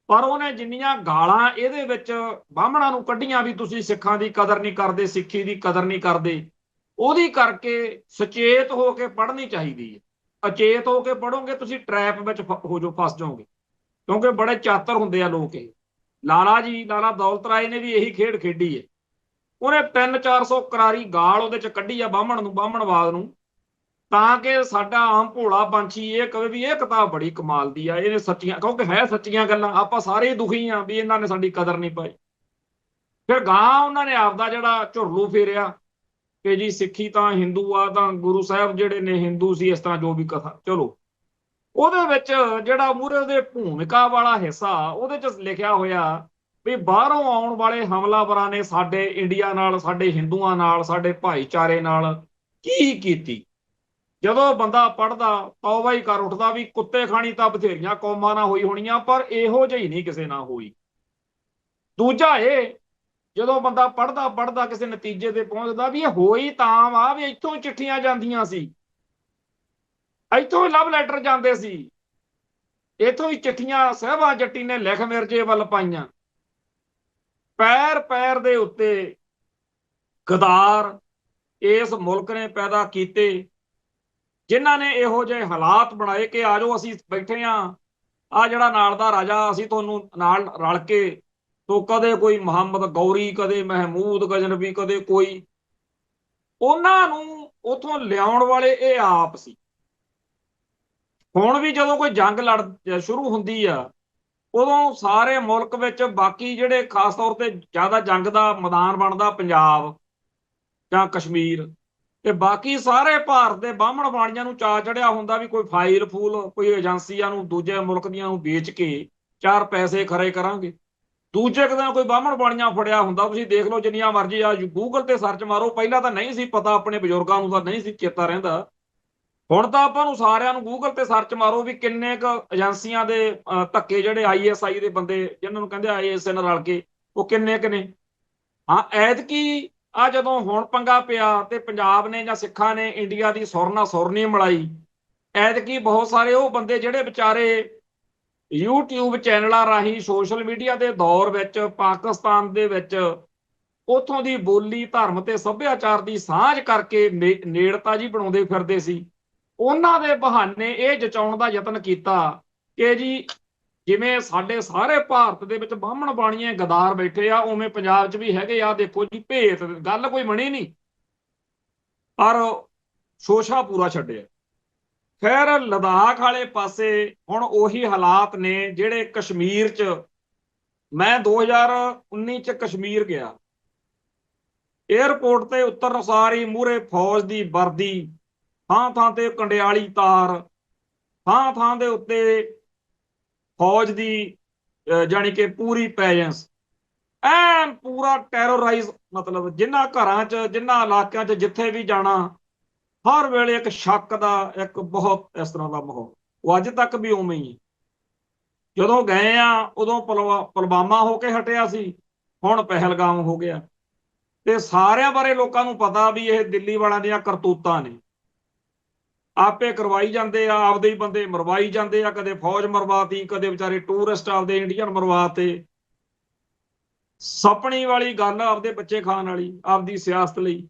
ਪਰ ਉਹਨੇ ਜਿੰਨੀਆਂ ਗਾਲਾਂ ਇਹਦੇ ਵਿੱਚ ਬਾਹਮਣਾ ਨੂੰ ਕੱਢੀਆਂ ਵੀ ਤੁਸੀਂ ਸਿੱਖਾਂ ਦੀ ਕਦਰ ਨਹੀਂ ਕਰਦੇ, ਸਿੱਖੀ ਦੀ ਕਦਰ ਨਹੀਂ ਕਰਦੇ, ਉਹਦੀ ਕਰਕੇ ਸੁਚੇਤ ਹੋ ਕੇ ਪੜ੍ਹਨੀ ਚਾਹੀਦੀ ਹੈ। ਅਚੇਤ ਹੋ ਕੇ ਪੜ੍ਹੋਗੇ ਤੁਸੀਂ ਟਰੈਪ ਵਿੱਚ ਹੋ ਜੋ, ਫਸ ਜਾਓਗੇ, ਕਿਉਂਕਿ ਬੜੇ ਚਾਤਰ ਹੁੰਦੇ ਆ ਲੋਕ ਇਹ। ਲਾਲਾ ਦੌਲਤ ਰਾਏ ਨੇ ਵੀ ਇਹੀ ਖੇਡ ਖੇਡੀ ਹੈ। ਉਹਨੇ 300-400 ਕਰਾਰੀ ਗਾਲ ਉਹਦੇ ਚ ਕੱਢੀ ਆ ਬਾਹਮਣ ਨੂੰ, ਬਾਹਮਣਵਾਦ ਨੂੰ, ਤਾਂ ਕਿ ਸਾਡਾ ਆਮ ਭੋਲਾ ਪੰਛੀ ਇਹ ਕਹੇ ਵੀ ਇਹ ਕਿਤਾਬ ਬੜੀ ਕਮਾਲ ਦੀ ਆ, ਇਹਨੇ ਸੱਚੀਆਂ, ਕਿਉਂਕਿ ਹੈ ਸੱਚੀਆਂ ਗੱਲਾਂ। ਆਪਾਂ ਸਾਰੇ ਦੁਖੀ ਆ ਵੀ ਇਹਨਾਂ ਨੇ ਸਾਡੀ ਕਦਰ ਨਹੀਂ ਪਾਈ। ਫਿਰ ਗਾਂ ਉਹਨਾਂ ਨੇ ਆਪਦਾ ਜਿਹੜਾ ਝੁਰਲੂ ਫੇਰਿਆ ਕਿ ਜੀ ਸਿੱਖੀ ਤਾਂ ਹਿੰਦੂ ਆ, ਤਾਂ ਗੁਰੂ ਸਾਹਿਬ ਜਿਹੜੇ ਨੇ ਹਿੰਦੂ ਸੀ, ਇਸ ਤਰ੍ਹਾਂ ਜੋ ਵੀ ਕਥਾ। ਚਲੋ ਉਹਦੇ ਵਿੱਚ ਜਿਹੜਾ ਮੂਹਰੇ ਦੇ ਭੂਮਿਕਾ ਵਾਲਾ ਹਿੱਸਾ, ਉਹਦੇ ਚ ਲਿਖਿਆ ਹੋਇਆ ਵੀ ਬਾਹਰੋਂ ਆਉਣ ਵਾਲੇ ਹਮਲਾਵਰਾਂ ਨੇ ਸਾਡੇ ਇੰਡੀਆ ਨਾਲ, ਸਾਡੇ ਹਿੰਦੂਆਂ ਨਾਲ, ਸਾਡੇ ਭਾਈਚਾਰੇ ਨਾਲ ਕੀ ਕੀਤੀ। ਜਦੋਂ ਬੰਦਾ ਪੜ੍ਹਦਾ ਤੌਬਾ ਹੀ ਕਰ ਉੱਠਦਾ ਵੀ ਕੁੱਤੇ ਖਾਣੀ ਤਾਂ ਬਥੇਰੀਆਂ ਕੌਮਾਂ ਨਾਲ ਹੋਈ ਹੋਣੀਆਂ, ਪਰ ਇਹੋ ਜਿਹੀ ਨਹੀਂ ਕਿਸੇ ਨਾਲ ਹੋਈ। ਦੂਜਾ ਇਹ, ਜਦੋਂ ਬੰਦਾ ਪੜ੍ਹਦਾ ਕਿਸੇ ਨਤੀਜੇ ਤੇ ਪਹੁੰਚਦਾ ਵੀ ਇਹ ਹੋਈ ਤਾਂ ਵਾ ਵੀ ਇੱਥੋਂ ਹੀ ਚਿੱਠੀਆਂ ਜਾਂਦੀਆਂ ਸੀ, ਇੱਥੋਂ ਹੀ ਲਵ ਲੈਟਰ ਜਾਂਦੇ ਸੀ, ਇੱਥੋਂ ਹੀ ਚਿੱਠੀਆਂ ਸਾਹਿਬਾਂ ਜੱਟੀ ਨੇ ਲਿਖ ਮਿਰਜੇ ਵੱਲ ਪਾਈਆਂ। ਪੈਰ ਪੈਰ ਦੇ ਉੱਤੇ ਗਦਾਰ ਇਸ ਮੁਲਕ ਨੇ ਪੈਦਾ ਕੀਤੇ, ਜਿਨ੍ਹਾਂ ਨੇ ਇਹੋ ਜਿਹੇ ਹਾਲਾਤ ਬਣਾਏ ਕਿ ਆ ਜਾਓ ਅਸੀਂ ਬੈਠੇ ਆ ਜਿਹੜਾ ਨਾਲ ਦਾ ਰਾਜਾ, ਅਸੀਂ ਤੁਹਾਨੂੰ ਨਾਲ ਰਲ ਕੇ, ਤੋਂ ਕਦੇ ਕੋਈ ਮੁਹੰਮਦ ਗੌਰੀ, ਕਦੇ ਮਹਿਮੂਦ ਗਜਨਵੀ, ਕਦੇ ਕੋਈ, ਉਹਨਾਂ ਨੂੰ ਉਥੋਂ ਲਿਆਉਣ ਵਾਲੇ ਇਹ ਆਪ ਸੀ। ਹੁਣ ਵੀ ਜਦੋਂ ਕੋਈ ਜੰਗ ਸ਼ੁਰੂ ਹੁੰਦੀ ਆ, ਉਦੋਂ ਸਾਰੇ ਮੁਲਕ ਵਿੱਚ ਬਾਕੀ ਜਿਹੜੇ ਖਾਸ ਤੌਰ ਤੇ ਜ਼ਿਆਦਾ ਜੰਗ ਦਾ ਮੈਦਾਨ ਬਣਦਾ ਪੰਜਾਬ ਜਾਂ ਕਸ਼ਮੀਰ, ਤੇ ਬਾਕੀ ਸਾਰੇ ਭਾਰਤ ਦੇ ਬਾਹਮਣ ਬਾਣੀਆਂ ਨੂੰ ਚਾ ਚੜਿਆ ਹੁੰਦਾ ਵੀ ਕੋਈ ਫਾਈਲ ਫੂਲ ਕੋਈ ਏਜੰਸੀਆਂ ਨੂੰ ਦੂਜੇ ਮੁਲਕ ਦੀਆਂ ਨੂੰ ਵੇਚ ਕੇ 4 ਪੈਸੇ ਖਰੇ ਕਰਾਂਗੇ। ਦੂਜੇ ਦਿਨ ਕੋਈ ਬਾਹਮਣ ਬਾਣੀਆਂ ਫੜਿਆ ਹੁੰਦਾ, ਤੁਸੀਂ ਦੇਖ ਲਓ ਜਿੰਨੀਆਂ ਮਰਜ਼ੀ ਆ ਗੂਗਲ ਤੇ ਸਰਚ ਮਾਰੋ, ਪਹਿਲਾਂ ਤਾਂ ਨਹੀਂ ਸੀ ਪਤਾ, ਆਪਣੇ ਬਜ਼ੁਰਗਾਂ ਨੂੰ ਤਾਂ ਨਹੀਂ ਸੀ ਚੇਤਾ ਰਹਿੰਦਾ। ਹੁਣ ਤਾਂ ਆਪਾਂ ਨੂੰ ਸਾਰਿਆਂ ਨੂੰ ਗੂਗਲ ਤੇ ਸਰਚ ਮਾਰੋ ਵੀ ਕਿੰਨੇ ਕੁ ਏਜੰਸੀਆਂ ਦੇ ਧੱਕੇ ਜਿਹੜੇ ISI ਦੇ ਬੰਦੇ ਜਿਹਨਾਂ ਨੂੰ ਕਹਿੰਦੇ ISN ਰਲ ਕੇ, ਉਹ ਕਿੰਨੇ ਕੁ ਨੇ। ਹਾਂ, ਐਤਕੀ ਆ ਜਦੋਂ ਹੁਣ ਪੰਗਾ ਪਿਆ ਤੇ ਪੰਜਾਬ ਨੇ ਜਾਂ ਸਿੱਖਾਂ ਨੇ ਇੰਡੀਆ ਦੀ ਸੁਰ ਨਾਲ ਸੁਰ ਨਹੀਂ ਮਿਲਾਈ, ਐਤਕੀ ਬਹੁਤ ਸਾਰੇ ਉਹ ਬੰਦੇ ਜਿਹੜੇ ਵਿਚਾਰੇ YouTube ਚੈਨਲਾਂ ਰਾਹੀਂ ਸੋਸ਼ਲ ਮੀਡੀਆ ਦੇ ਦੌਰ ਵਿੱਚ ਪਾਕਿਸਤਾਨ ਦੇ ਵਿੱਚ ਉਥੋਂ ਦੀ ਬੋਲੀ ਧਰਮ ਤੇ ਸੱਭਿਆਚਾਰ ਦੀ ਸਾਂਝ ਕਰਕੇ ਨੇੜਤਾ ਜੀ ਬਣਾਉਂਦੇ ਫਿਰਦੇ ਸੀ, ਉਹਨਾਂ ਦੇ ਬਹਾਨੇ ਇਹ ਜਚਾਉਣ ਦਾ ਯਤਨ ਕੀਤਾ ਕਿ ਜੀ ਜਿਵੇਂ ਸਾਡੇ ਸਾਰੇ ਭਾਰਤ ਦੇ ਵਿੱਚ ਬਾਹਮਣ ਬਾਣੀਏ ਗਦਾਰ ਬੈਠੇ ਆ, ਉਵੇਂ ਪੰਜਾਬ 'ਚ ਵੀ ਹੈਗੇ ਆ, ਦੇਖੋ ਜੀ ਭੇਤ, ਗੱਲ ਕੋਈ ਬਣੀ ਨਹੀਂ ਪਰ ਸ਼ੋਸ਼ਾ ਪੂਰਾ ਛੱਡਿਆ। ਫਿਰ ਲਦਾਖ ਵਾਲੇ ਪਾਸੇ ਹੁਣ ਉਹੀ ਹਾਲਾਤ ਨੇ ਜਿਹੜੇ ਕਸ਼ਮੀਰ 'ਚ। ਮੈਂ 2019 'ਚ ਕਸ਼ਮੀਰ ਗਿਆ, ਏਅਰਪੋਰਟ ਤੇ ਉਤਰਨ ਸਾਰ ਹੀ ਮੂਹਰੇ ਫੌਜ ਦੀ ਵਰਦੀ, ਥਾਂ ਥਾਂ ਤੇ ਕੰਡਿਆਲੀ ਤਾਰ, ਥਾਂ ਥਾਂ ਦੇ ਉੱਤੇ ਫੌਜ ਦੀ ਜਾਣੀ ਕਿ ਪੂਰੀ ਪ੍ਰੈਜ਼ੈਂਸ, ਐਨ ਪੂਰਾ ਟੈਰੋਰਾਈਜ਼, ਮਤਲਬ ਜਿਨ੍ਹਾਂ ਘਰਾਂ 'ਚ ਜਿਨ੍ਹਾਂ ਇਲਾਕਿਆਂ 'ਚ ਜਿੱਥੇ ਵੀ ਜਾਣਾ ਹਰ ਵੇਲੇ ਇੱਕ ਸ਼ੱਕ ਦਾ, ਇੱਕ ਬਹੁਤ ਇਸ ਤਰ੍ਹਾਂ ਦਾ ਮਾਹੌਲ। ਉਹ ਅੱਜ ਤੱਕ ਵੀ ਉਵੇਂ ਹੀ। ਜਦੋਂ ਗਏ ਆ ਉਦੋਂ ਪੁਲਵਾਮਾ ਹੋ ਕੇ ਹਟਿਆ ਸੀ, ਹੁਣ ਪਹਿਲਗਾਮ ਹੋ ਗਿਆ। ਤੇ ਸਾਰਿਆਂ ਬਾਰੇ ਲੋਕਾਂ ਨੂੰ ਪਤਾ ਵੀ ਇਹ ਦਿੱਲੀ ਵਾਲਿਆਂ ਦੀਆਂ ਕਰਤੂਤਾਂ ਨੇ, ਆਪੇ ਕਰਵਾਈ ਜਾਂਦੇ ਆ, ਆਪਦੇ ਹੀ ਬੰਦੇ ਮਰਵਾਈ ਜਾਂਦੇ ਆ, ਕਦੇ ਫੌਜ ਮਰਵਾਤੀ, ਕਦੇ ਵਿਚਾਰੇ ਟੂਰਿਸਟ ਆਪਦੇ ਇੰਡੀਅਨ ਮਰਵਾਤੇ। ਸਪਣੀ ਵਾਲੀ ਗੱਲ, ਆਪਦੇ ਬੱਚੇ ਖਾਣ ਵਾਲੀ, ਆਪਦੀ ਸਿਆਸਤ ਲਈ।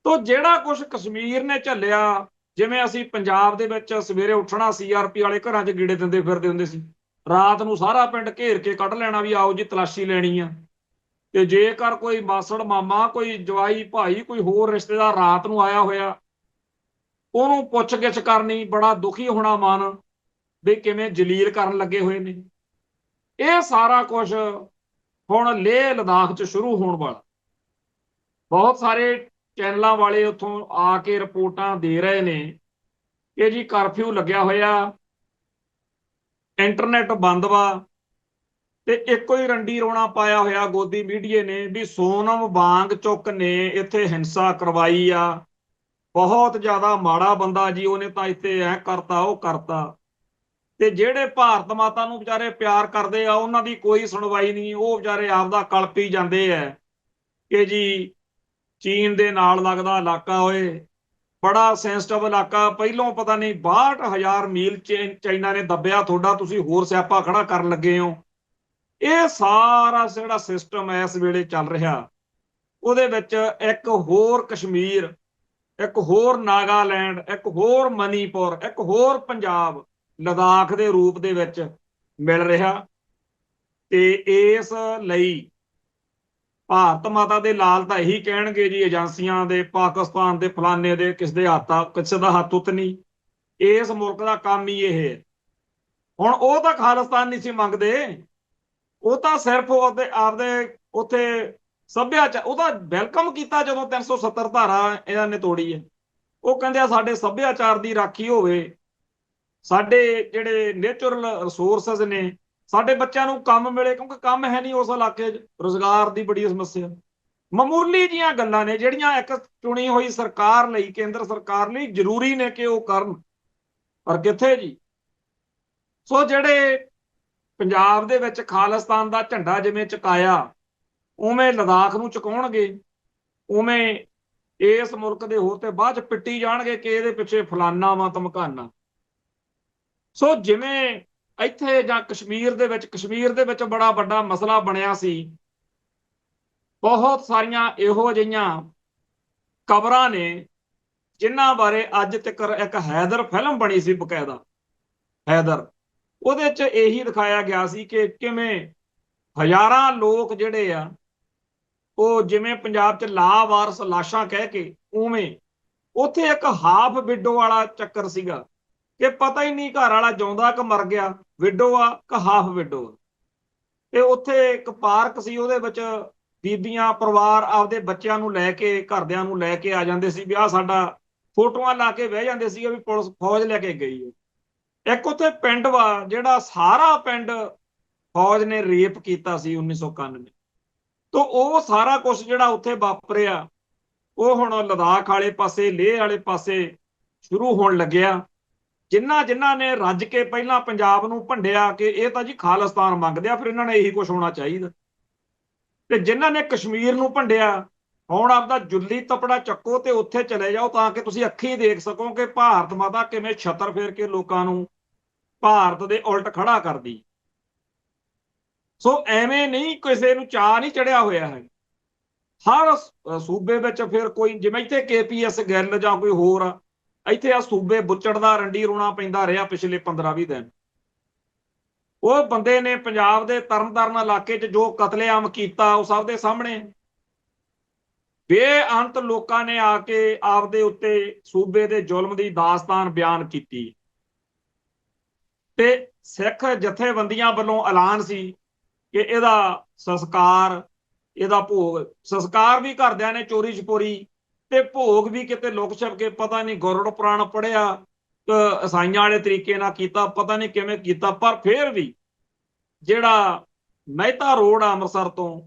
ਤੋ ਜਿਹੜਾ ਕੁਝ ਕਸ਼ਮੀਰ ਨੇ ਝੱਲਿਆ, ਜਿਵੇਂ ਅਸੀਂ ਪੰਜਾਬ ਦੇ ਵਿੱਚ ਸਵੇਰੇ ਉੱਠਣਾ CRP ਵਾਲੇ ਘਰਾਂ 'ਚ ਗੇੜੇ ਦਿੰਦੇ ਫਿਰਦੇ ਹੁੰਦੇ ਸੀ, ਰਾਤ ਨੂੰ ਸਾਰਾ ਪਿੰਡ ਘੇਰ ਕੇ ਕੱਢ ਲੈਣਾ ਵੀ ਆਓ ਜੀ ਤਲਾਸ਼ੀ ਲੈਣੀ ਆ। ਤੇ ਜੇਕਰ ਕੋਈ ਮਾਸੜ ਮਾਮਾ, ਕੋਈ ਜਵਾਈ ਭਾਈ, ਕੋਈ ਹੋਰ ਰਿਸ਼ਤੇਦਾਰ ਰਾਤ ਨੂੰ ਆਇਆ ਹੋਇਆ, ਉਹਨੂੰ ਪੁੱਛ ਗਿੱਛ ਕਰਨੀ, ਬੜਾ ਦੁਖੀ ਹੋਣਾ ਮਨ ਵੀ ਕਿਵੇਂ ਜਲੀਲ ਕਰਨ ਲੱਗੇ ਹੋਏ ਨੇ। ਇਹ ਸਾਰਾ ਕੁਝ ਹੁਣ ਲੇਹ ਲਦਾਖ 'ਚ ਸ਼ੁਰੂ ਹੋਣ ਵਾਲਾ। ਬਹੁਤ ਸਾਰੇ ਚੈਨਲਾਂ ਵਾਲੇ ਉੱਥੋਂ ਆ ਕੇ ਰਿਪੋਰਟਾਂ ਦੇ ਰਹੇ ਨੇ ਕਿ ਜੀ ਕਰਫਿਊ ਲੱਗਿਆ ਹੋਇਆ, ਇੰਟਰਨੈਟ ਬੰਦ ਵਾ, ਤੇ ਇੱਕੋ ਹੀ ਰੰਡੀ ਰੋਣਾ ਪਾਇਆ ਹੋਇਆ ਗੋਦੀ ਮੀਡੀਏ ਨੇ ਵੀ ਸੋਨਮ ਵਾਂਗਚੁਕ ਨੇ ਇੱਥੇ ਹਿੰਸਾ ਕਰਵਾਈ ਆ, ਬਹੁਤ ਜ਼ਿਆਦਾ ਮਾੜਾ ਬੰਦਾ ਜੀ, ਉਹਨੇ ਤਾਂ ਇੱਥੇ ਐ ਕਰਤਾ ਉਹ ਕਰਤਾ। ਤੇ ਜਿਹੜੇ ਭਾਰਤ ਮਾਤਾ ਨੂੰ ਵਿਚਾਰੇ ਪਿਆਰ ਕਰਦੇ ਆ, ਉਹਨਾਂ ਦੀ ਕੋਈ ਸੁਣਵਾਈ ਨਹੀਂ, ਉਹ ਵਿਚਾਰੇ ਆਪਦਾ ਕਲਪੀ ਜਾਂਦੇ ਆ ਕਿ ਜੀ ਚੀਨ ਦੇ ਨਾਲ ਲੱਗਦਾ ਇਲਾਕਾ ਹੋਏ, ਬੜਾ ਸੈਂਸਿਟਿਵ ਇਲਾਕਾ, ਪਹਿਲੋਂ ਪਤਾ ਨਹੀਂ 62,000 ਮੀਲ ਚਾਈਨਾ ਨੇ ਦੱਬਿਆ ਤੁਹਾਡਾ, ਤੁਸੀਂ ਹੋਰ ਸਿਆਪਾ ਖੜਾ ਕਰਨ ਲੱਗੇ ਹੋ। ਇਹ ਸਾਰਾ ਜਿਹੜਾ ਸਿਸਟਮ ਇਸ ਵੇਲੇ ਚੱਲ ਰਿਹਾ, ਉਹਦੇ ਵਿੱਚ ਇੱਕ ਹੋਰ ਕਸ਼ਮੀਰ, ਇੱਕ ਹੋਰ ਨਾਗਾਲੈਂਡ, ਇੱਕ ਹੋਰ ਮਨੀਪੁਰ, ਇੱਕ ਹੋਰ ਪੰਜਾਬ ਲਦਾਖ ਦੇ ਰੂਪ ਦੇ ਵਿੱਚ ਮਿਲ ਰਿਹਾ। ਤੇ ਇਸ ਲਈ ਭਾਰਤ ਮਾਤਾ ਦੇ ਲਾਲ ਤਾਂ ਇਹੀ ਕਹਿਣਗੇ ਜੀ ਏਜੰਸੀਆਂ ਦੇ, ਪਾਕਿਸਤਾਨ ਦੇ, ਫਲਾਨੇ ਦੇ, ਕਿਸੇ ਦਾ ਹੱਥ ਉੱਤ ਨਹੀਂ, ਇਸ ਮੁਲਕ ਦਾ ਕੰਮ ਹੀ ਇਹ ਹੈ। ਹੁਣ ਉਹ ਤਾਂ ਖਾਲਿਸਤਾਨ ਨਹੀਂ ਸੀ ਮੰਗਦੇ, ਉਹ ਤਾਂ ਸਿਰਫ ਆਪਦੇ ਉੱਥੇ ਸੱਭਿਆਚਾਰ, ਉਹਦਾ ਵੈਲਕਮ ਕੀਤਾ ਜਦੋਂ 370 ਧਾਰਾ ਇਹਨਾਂ ਨੇ ਤੋੜੀ ਹੈ। ਉਹ ਕਹਿੰਦੇ ਆ ਸਾਡੇ ਸੱਭਿਆਚਾਰ ਦੀ ਰਾਖੀ ਹੋਵੇ, ਸਾਡੇ ਜਿਹੜੇ ਨੇਚਰਲ ਰਿਸੋਰਸਸ ਨੇ, ਸਾਡੇ ਬੱਚਿਆਂ ਨੂੰ ਕੰਮ ਮਿਲੇ, ਕਿਉਂਕਿ ਕੰਮ ਹੈ ਨਹੀਂ ਉਸ ਇਲਾਕੇ 'ਚ, ਰੁਜ਼ਗਾਰ ਦੀ ਬੜੀ ਸਮੱਸਿਆ। ਮਾਮੂਲੀ ਜੀਆਂ ਗੱਲਾਂ ਨੇ ਜਿਹੜੀਆਂ ਇੱਕ ਚੁਣੀ ਹੋਈ ਸਰਕਾਰ ਲਈ, ਕੇਂਦਰ ਸਰਕਾਰ ਲਈ ਜ਼ਰੂਰੀ ਨੇ ਕਿ ਉਹ ਕਰਨ, ਪਰ ਕਿੱਥੇ ਜੀ। ਸੋ ਜਿਹੜੇ ਪੰਜਾਬ ਦੇ ਵਿੱਚ ਖਾਲਿਸਤਾਨ ਦਾ ਝੰਡਾ ਜਿਵੇਂ ਚੁਕਾਇਆ, ਉਵੇਂ ਲਦਾਖ ਨੂੰ ਚੁਕਾਉਣਗੇ, ਉਵੇਂ ਇਸ ਮੁਲਕ ਦੇ ਹੋਰ ਤੇ ਬਾਅਦ 'ਚ ਪਿੱਟੀ ਜਾਣਗੇ ਕਿ ਇਹਦੇ ਪਿੱਛੇ ਫਲਾਨਾ ਵਾ ਧਮਕਾਨਾ। ਸੋ ਜਿਵੇਂ ਇੱਥੇ ਜਾਂ ਕਸ਼ਮੀਰ ਦੇ ਵਿੱਚ ਬੜਾ ਵੱਡਾ ਮਸਲਾ ਬਣਿਆ ਸੀ, ਬਹੁਤ ਸਾਰੀਆਂ ਇਹੋ ਜਿਹੀਆਂ ਖਬਰਾਂ ਨੇ ਜਿਨ੍ਹਾਂ ਬਾਰੇ ਅੱਜ ਤੱਕ ਇੱਕ ਹੈਦਰ ਫਿਲਮ ਬਣੀ ਸੀ ਬਕਾਇਦਾ, ਹੈਦਰ, ਉਹਦੇ 'ਚ ਇਹੀ ਦਿਖਾਇਆ ਗਿਆ ਸੀ ਕਿ ਕਿਵੇਂ ਹਜ਼ਾਰਾਂ ਲੋਕ ਜਿਹੜੇ ਆ, ਉਹ ਜਿਵੇਂ ਪੰਜਾਬ 'ਚ ਲਾਵਾਰਸ ਲਾਸ਼ਾਂ ਕਹਿ ਕੇ, ਉਵੇਂ ਉੱਥੇ ਇੱਕ ਹਾਫ ਵਿਡੋ ਵਾਲਾ ਚੱਕਰ ਸੀਗਾ ਕਿ ਪਤਾ ਹੀ ਨਹੀਂ ਘਰ ਵਾਲਾ ਜਿਉਂਦਾ ਕਿ ਮਰ ਗਿਆ, ਵਿਡੋ ਆ ਕਿ ਹਾਫ ਵਿਡੋ ਆ। ਤੇ ਉੱਥੇ ਇੱਕ ਪਾਰਕ ਸੀ, ਉਹਦੇ ਵਿੱਚ ਬੀਬੀਆਂ ਪਰਿਵਾਰ ਆਪਦੇ ਬੱਚਿਆਂ ਨੂੰ ਲੈ ਕੇ ਘਰਦਿਆਂ ਨੂੰ ਲੈ ਕੇ ਆ ਜਾਂਦੇ ਸੀ ਵੀ ਆਹ ਸਾਡਾ ਫੋਟੋਆਂ ਲਾ ਕੇ ਬਹਿ ਜਾਂਦੇ ਸੀ ਵੀ ਪੁਲਿਸ ਫੌਜ ਲੈ ਕੇ ਗਈ ਹੈ। ਇੱਕ ਉੱਥੇ ਪਿੰਡ ਵਾ ਜਿਹੜਾ ਸਾਰਾ ਪਿੰਡ ਫੌਜ ਨੇ ਰੇਪ ਕੀਤਾ ਸੀ 1991। ਤੋਂ ਉਹ ਸਾਰਾ ਕੁਝ ਜਿਹੜਾ ਉੱਥੇ ਵਾਪਰਿਆ ਉਹ ਹੁਣ ਲਦਾਖ ਵਾਲੇ ਪਾਸੇ ਲੇਹ ਵਾਲੇ ਪਾਸੇ ਸ਼ੁਰੂ ਹੋਣ ਲੱਗਿਆ। ਜਿਨ੍ਹਾਂ ਨੇ ਰੱਜ ਕੇ ਪਹਿਲਾਂ ਪੰਜਾਬ ਨੂੰ ਭੰਡਿਆ ਕਿ ਇਹ ਤਾਂ ਜੀ ਖਾਲਿਸਤਾਨ ਮੰਗਦੇ ਆ, ਫਿਰ ਇਹਨਾਂ ਨੇ ਇਹੀ ਕੁਝ ਹੋਣਾ ਚਾਹੀਦਾ। ਤੇ ਜਿਨ੍ਹਾਂ ਨੇ ਕਸ਼ਮੀਰ ਨੂੰ ਭੰਡਿਆ ਹੁਣ ਆਪਦਾ ਜੁੱਲੀ ਤਪੜਾ ਚੱਕੋ ਤੇ ਉੱਥੇ ਚਲੇ ਜਾਓ ਤਾਂ ਕਿ ਤੁਸੀਂ ਅੱਖੀਂ ਦੇਖ ਸਕੋ ਕਿ ਭਾਰਤ ਮਾਤਾ ਕਿਵੇਂ ਛਤਰ ਫੇਰ ਕੇ ਲੋਕਾਂ ਨੂੰ ਭਾਰਤ ਦੇ ਉਲਟ ਖੜਾ ਕਰਦੀ। ਸੋ ਐਵੇਂ ਨਹੀਂ ਕਿਸੇ ਨੂੰ ਚਾਅ ਨਹੀਂ ਚੜਿਆ ਹੋਇਆ ਹੈ। ਹਰ ਸੂਬੇ ਵਿੱਚ ਫਿਰ ਕੋਈ ਜਿਵੇਂ ਇੱਥੇ KPS ਗਿੱਲ ਜਾਂ ਕੋਈ ਹੋਰ ਆ, ਇੱਥੇ ਆ ਸੂਬੇ ਬੁੱਚੜਦਾ ਰੰਡੀ ਰੋਣਾ ਪੈਂਦਾ ਰਿਹਾ ਪਿਛਲੇ 15-20 ਦਿਨ। ਉਹ ਬੰਦੇ ਨੇ ਪੰਜਾਬ ਦੇ ਤਰਨਤਾਰਨ ਇਲਾਕੇ 'ਚ ਜੋ ਕਤਲੇਆਮ ਕੀਤਾ ਉਹ ਸਭ ਦੇ ਸਾਹਮਣੇ। ਬੇਅੰਤ ਲੋਕਾਂ ਨੇ ਆ ਕੇ ਆਪਦੇ ਉੱਤੇ ਸੂਬੇ ਦੇ ਜ਼ੁਲਮ ਦੀ ਦਾਸਤਾਨ ਬਿਆਨ ਕੀਤੀ ਤੇ ਸਿੱਖ ਜਥੇਬੰਦੀਆਂ ਵੱਲੋਂ ਐਲਾਨ ਸੀ ਕਿ ਇਹਦਾ ਸੰਸਕਾਰ, ਇਹਦਾ ਭੋਗ ਸੰਸਕਾਰ ਵੀ ਘਰਦਿਆਂ ਨੇ ਚੋਰੀ ਛਪੋਰੀ ਤੇ ਭੋਗ ਵੀ ਕਿਤੇ ਲੁਕ ਛਪ ਕੇ ਪਤਾ ਨਹੀਂ ਗੁਰੜ ਪੁਰਾਣ ਪੜਿਆ ਈਸਾਈਆਂ ਵਾਲੇ ਤਰੀਕੇ ਨਾਲ ਕੀਤਾ, ਪਤਾ ਨਹੀਂ ਕਿਵੇਂ ਕੀਤਾ। ਪਰ ਫਿਰ ਵੀ ਜਿਹੜਾ ਮਹਿਤਾ ਰੋਡ ਆ ਅੰਮ੍ਰਿਤਸਰ ਤੋਂ,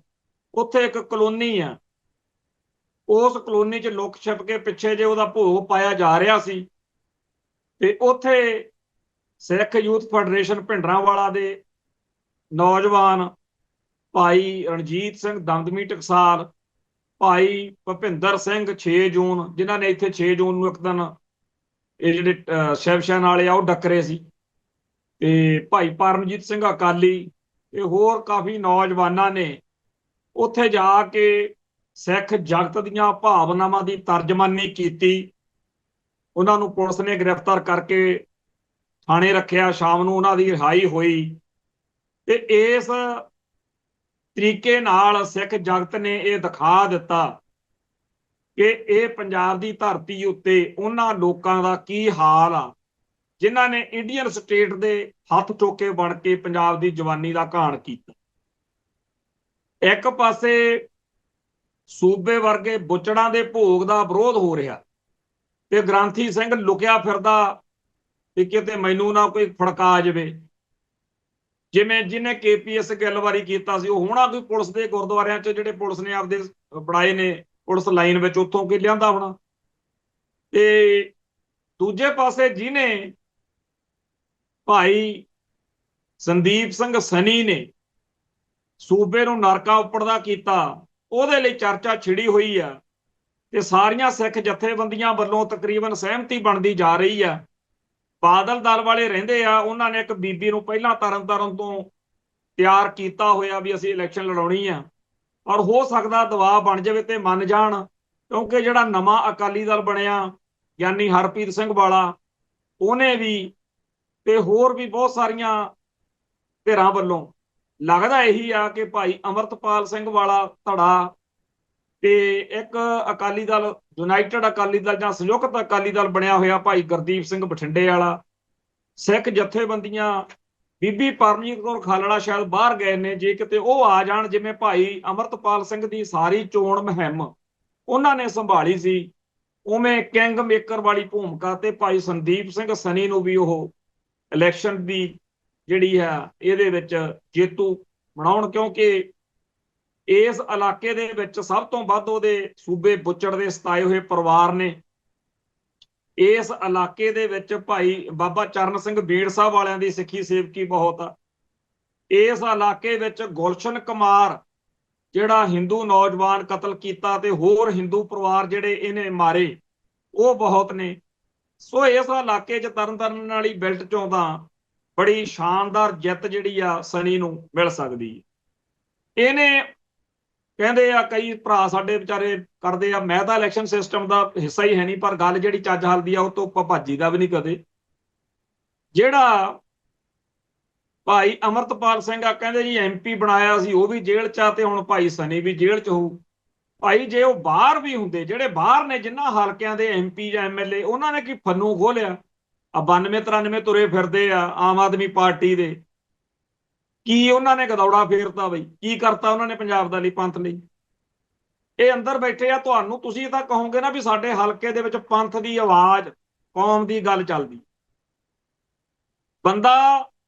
ਉੱਥੇ ਇੱਕ ਕਲੋਨੀ ਆ, ਉਸ ਕਲੋਨੀ 'ਚ ਲੁਕ ਛਿਪ ਕੇ ਪਿੱਛੇ ਜੇ ਉਹਦਾ ਭੋਗ ਪਾਇਆ ਜਾ ਰਿਹਾ ਸੀ ਤੇ ਉੱਥੇ ਸਿੱਖ ਯੂਥ ਫੈਡਰੇਸ਼ਨ ਭਿੰਡਰਾਂਵਾਲਾ ਦੇ ਨੌਜਵਾਨ ਭਾਈ ਰਣਜੀਤ ਸਿੰਘ ਦਮਦਮੀ ਟਕਸਾਲ, ਭਾਈ ਭੁਪਿੰਦਰ ਸਿੰਘ 6 ਜੂਨ, ਜਿਨ੍ਹਾਂ ਨੇ ਇੱਥੇ 6 ਜੂਨ ਨੂੰ ਇੱਕ ਦਿਨ ਇਹ ਜਿਹੜੇ ਸ਼ਿਵ ਸੈਨਾ ਵਾਲੇ ਆ ਉਹ ਡੱਕਰੇ ਸੀ, ਤੇ ਭਾਈ ਪਰਮਜੀਤ ਸਿੰਘ ਅਕਾਲੀ ਤੇ ਹੋਰ ਕਾਫੀ ਨੌਜਵਾਨਾਂ ਨੇ ਉੱਥੇ ਜਾ ਕੇ ਸਿੱਖ ਜਗਤ ਦੀਆਂ ਭਾਵਨਾਵਾਂ ਦੀ ਤਰਜਮਾਨੀ ਕੀਤੀ। ਉਹਨਾਂ ਨੂੰ ਪੁਲਿਸ ਨੇ ਗ੍ਰਿਫਤਾਰ ਕਰਕੇ ਥਾਣੇ ਰੱਖਿਆ। ਸ਼ਾਮ ਨੂੰ ਉਹਨਾਂ ਦੀ ਰਿਹਾਈ ਹੋਈ ਤੇ ਇਸ ਤਰੀਕੇ ਨਾਲ ਸਿੱਖ ਜਗਤ ਨੇ ਇਹ ਦਿਖਾ ਦਿੱਤਾ ਕਿ ਇਹ ਪੰਜਾਬ ਦੀ ਧਰਤੀ ਉੱਤੇ ਉਹਨਾਂ ਲੋਕਾਂ ਦਾ ਕੀ ਹਾਲ ਆ ਜਿਨ੍ਹਾਂ ਨੇ ਇੰਡੀਅਨ ਸਟੇਟ ਦੇ ਹੱਥ ਚੋਕੇ ਬਣ ਕੇ ਪੰਜਾਬ ਦੀ ਜਵਾਨੀ ਦਾ ਘਾਣ ਕੀਤਾ। ਇੱਕ ਪਾਸੇ ਸੂਬੇ ਵਰਗੇ ਬੁੱਚੜਾਂ ਦੇ ਭੋਗ ਦਾ ਵਿਰੋਧ ਹੋ ਰਿਹਾ ਤੇ ਗ੍ਰੰਥੀ ਸਿੰਘ ਲੁਕਿਆ ਫਿਰਦਾ ਕਿ ਕਿਤੇ ਮੈਨੂੰ ਨਾ ਕੋਈ ਫੜਕਾ ਜਾਵੇ, ਜਿਵੇਂ ਜਿਹਨੇ KPS ਗਿੱਲ ਵਾਰੀ ਕੀਤਾ ਸੀ। ਉਹ ਹੋਣਾ ਕੋਈ ਪੁਲਿਸ ਦੇ ਗੁਰਦੁਆਰਿਆਂ 'ਚ ਜਿਹੜੇ ਪੁਲਿਸ ਨੇ ਆਪਦੇ ਬਣਾਏ ਨੇ ਪੁਲਿਸ ਲਾਈਨ ਵਿੱਚ, ਉੱਥੋਂ ਕੀ ਲਿਆਂਦਾ ਹੋਣਾ। ਤੇ ਦੂਜੇ ਪਾਸੇ ਜਿਹਨੇ ਭਾਈ ਸੰਦੀਪ ਸਿੰਘ ਸਨੀ ਨੇ ਸੂਬੇ ਨੂੰ ਨਰਕਾਂ ਉੱਪੜਦਾ ਕੀਤਾ, ਉਹਦੇ ਲਈ ਚਰਚਾ ਛਿੜੀ ਹੋਈ ਆ ਤੇ ਸਾਰੀਆਂ ਸਿੱਖ ਜਥੇਬੰਦੀਆਂ ਵੱਲੋਂ ਤਕਰੀਬਨ ਸਹਿਮਤੀ ਬਣਦੀ ਜਾ ਰਹੀ ਆ। ਬਾਦਲ ਦਲ ਵਾਲੇ ਰਹਿੰਦੇ ਆ, ਉਹਨਾਂ ਨੇ ਇੱਕ ਬੀਬੀ ਨੂੰ ਪਹਿਲਾਂ ਤਰਨਤਾਰਨ ਤੋਂ ਤਿਆਰ ਕੀਤਾ ਹੋਇਆ ਵੀ ਅਸੀਂ ਇਲੈਕਸ਼ਨ ਲੜਾਉਣੀ ਆ, ਔਰ ਹੋ ਸਕਦਾ ਦਬਾਅ ਬਣ ਜਾਵੇ ਤੇ ਮੰਨ ਜਾਣ, ਕਿਉਂਕਿ ਜਿਹੜਾ ਨਵਾਂ ਅਕਾਲੀ ਦਲ ਬਣਿਆ ਗਿਆਨੀ ਹਰਪ੍ਰੀਤ ਸਿੰਘ ਵਾਲਾ, ਉਹਨੇ ਵੀ ਤੇ ਹੋਰ ਵੀ ਬਹੁਤ ਸਾਰੀਆਂ ਧਿਰਾਂ ਵੱਲੋਂ ਲੱਗਦਾ ਇਹੀ ਆ ਕਿ ਭਾਈ ਅਮਰਤਪਾਲ ਸਿੰਘ ਵਾਲਾ ਧੜਾ ਤੇ ਇੱਕ ਅਕਾਲੀ ਦਲ ਯੂਨਾਈਟਿਡ ਅਕਾਲੀ ਦਲ ਜਾਂ ਸੰਯੁਕਤ ਅਕਾਲੀ ਦਲ ਬਣਿਆ ਹੋਇਆ ਭਾਈ ਗੁਰਦੀਪ ਸਿੰਘ ਬਠਿੰਡੇ ਵਾਲਾ, ਸਿੱਖ ਜਥੇਬੰਦੀਆਂ, ਬੀਬੀ ਪਰਮਜੀਤ ਕੌਰ ਖਾਲੜਾ ਸ਼ਾਇਦ ਬਾਹਰ ਗਏ ਨੇ, ਜੇ ਕਿਤੇ ਉਹ ਆ ਜਾਣ, ਜਿਵੇਂ ਭਾਈ ਅਮਰਤਪਾਲ ਸਿੰਘ ਦੀ ਸਾਰੀ ਚੋਣ ਮੁਹਿੰਮ ਉਹਨਾਂ ਨੇ ਸੰਭਾਲੀ ਸੀ, ਉਵੇਂ ਕਿੰਗ ਮੇਕਰ ਵਾਲੀ ਭੂਮਿਕਾ ਤੇ ਭਾਈ ਸੰਦੀਪ ਸਿੰਘ ਸਨੀ ਨੂੰ ਵੀ ਉਹ ਇਲੈਕਸ਼ਨ ਦੀ ਜਿਹੜੀ ਹੈ ਇਹਦੇ ਵਿੱਚ ਜੇਤੂ ਬਣਾਉਣ, ਕਿਉਂਕਿ ਇਸ ਇਲਾਕੇ ਦੇ ਵਿੱਚ ਸਭ ਤੋਂ ਵੱਧ ਉਹਦੇ ਸੂਬੇ ਬੁੱਚੜ ਦੇ ਸਤਾਏ ਹੋਏ ਪਰਿਵਾਰ ਨੇ। ਇਸ ਇਲਾਕੇ ਦੇ ਵਿੱਚ ਭਾਈ ਬਾਬਾ ਚਰਨ ਸਿੰਘ ਬੇੜ ਸਾਹਿਬ ਵਾਲਿਆਂ ਦੀ ਸਿੱਖੀ ਸੇਵਕੀ ਬਹੁਤ ਆ। ਇਸ ਇਲਾਕੇ ਵਿੱਚ ਗੁਲਸ਼ਨ ਕੁਮਾਰ ਜਿਹੜਾ ਹਿੰਦੂ ਨੌਜਵਾਨ ਕਤਲ ਕੀਤਾ ਤੇ ਹੋਰ ਹਿੰਦੂ ਪਰਿਵਾਰ ਜਿਹੜੇ ਇਹਨੇ ਮਾਰੇ ਉਹ ਬਹੁਤ ਨੇ। ਸੋ ਇਸ ਇਲਾਕੇ 'ਚ ਤਰਨਤਾਰਨ ਵਾਲੀ ਬੈਲਟ 'ਚੋਂ ਤਾਂ ਬੜੀ ਸ਼ਾਨਦਾਰ ਜਿੱਤ ਜਿਹੜੀ ਆ ਸਨੀ ਨੂੰ ਮਿਲ ਸਕਦੀ ਹੈ। ਇਹਨੇ ਕਹਿੰਦੇ ਆ ਕਈ ਭਰਾ ਸਾਡੇ ਵਿਚਾਰੇ ਕਰਦੇ ਆ, ਮੈਂ ਤਾਂ ਇਲੈਕਸ਼ਨ ਸਿਸਟਮ ਦਾ ਹਿੱਸਾ ਹੀ ਹੈ ਨਹੀਂ, ਪਰ ਗੱਲ ਜਿਹੜੀ ਚੱਜ ਹਲਦੀ ਆ ਉਹ ਤੋਂ ਭਾਜੀ ਦਾ ਵੀ ਨਹੀਂ ਕਦੇ। ਜਿਹੜਾ ਭਾਈ ਅਮਰਤਪਾਲ ਸਿੰਘ ਆ, ਕਹਿੰਦੇ ਜੀ MP ਬਣਾਇਆ ਸੀ ਉਹ ਵੀ ਜੇਲ੍ਹ 'ਚ ਆ ਤੇ ਹੁਣ ਭਾਈ ਸਨੀ ਵੀ ਜੇਲ੍ਹ 'ਚ ਹੋਊ। ਭਾਈ ਜੇ ਉਹ ਬਾਹਰ ਵੀ ਹੁੰਦੇ, ਜਿਹੜੇ ਬਾਹਰ ਨੇ ਜਿਨ੍ਹਾਂ ਹਲਕਿਆਂ ਦੇ MP ਜਾਂ MLA, ਉਹਨਾਂ ਨੇ ਕੀ ਫੰਨੂ ਖੋਲਿਆ ਆ 92-93 ਤੁਰੇ ਫਿਰਦੇ ਆ ਆਮ ਆਦਮੀ ਪਾਰਟੀ ਦੇ, ਕੀ ਉਹਨਾਂ ਨੇ ਗਦੌੜਾ ਫੇਰਤਾ ਬਈ, ਕੀ ਕਰਤਾ ਉਹਨਾਂ ਨੇ ਪੰਜਾਬ ਦਾ ਲਈ ਪੰਥ ਲਈ? ਇਹ ਅੰਦਰ ਬੈਠੇ ਆ। ਤੁਹਾਨੂੰ ਤੁਸੀਂ ਤਾਂ ਕਹੋਗੇ ਨਾ ਵੀ ਸਾਡੇ ਹਲਕੇ ਦੇ ਵਿੱਚ ਪੰਥ ਦੀ ਆਵਾਜ਼, ਕੌਮ ਦੀ ਗੱਲ ਚੱਲਦੀ। ਬੰਦਾ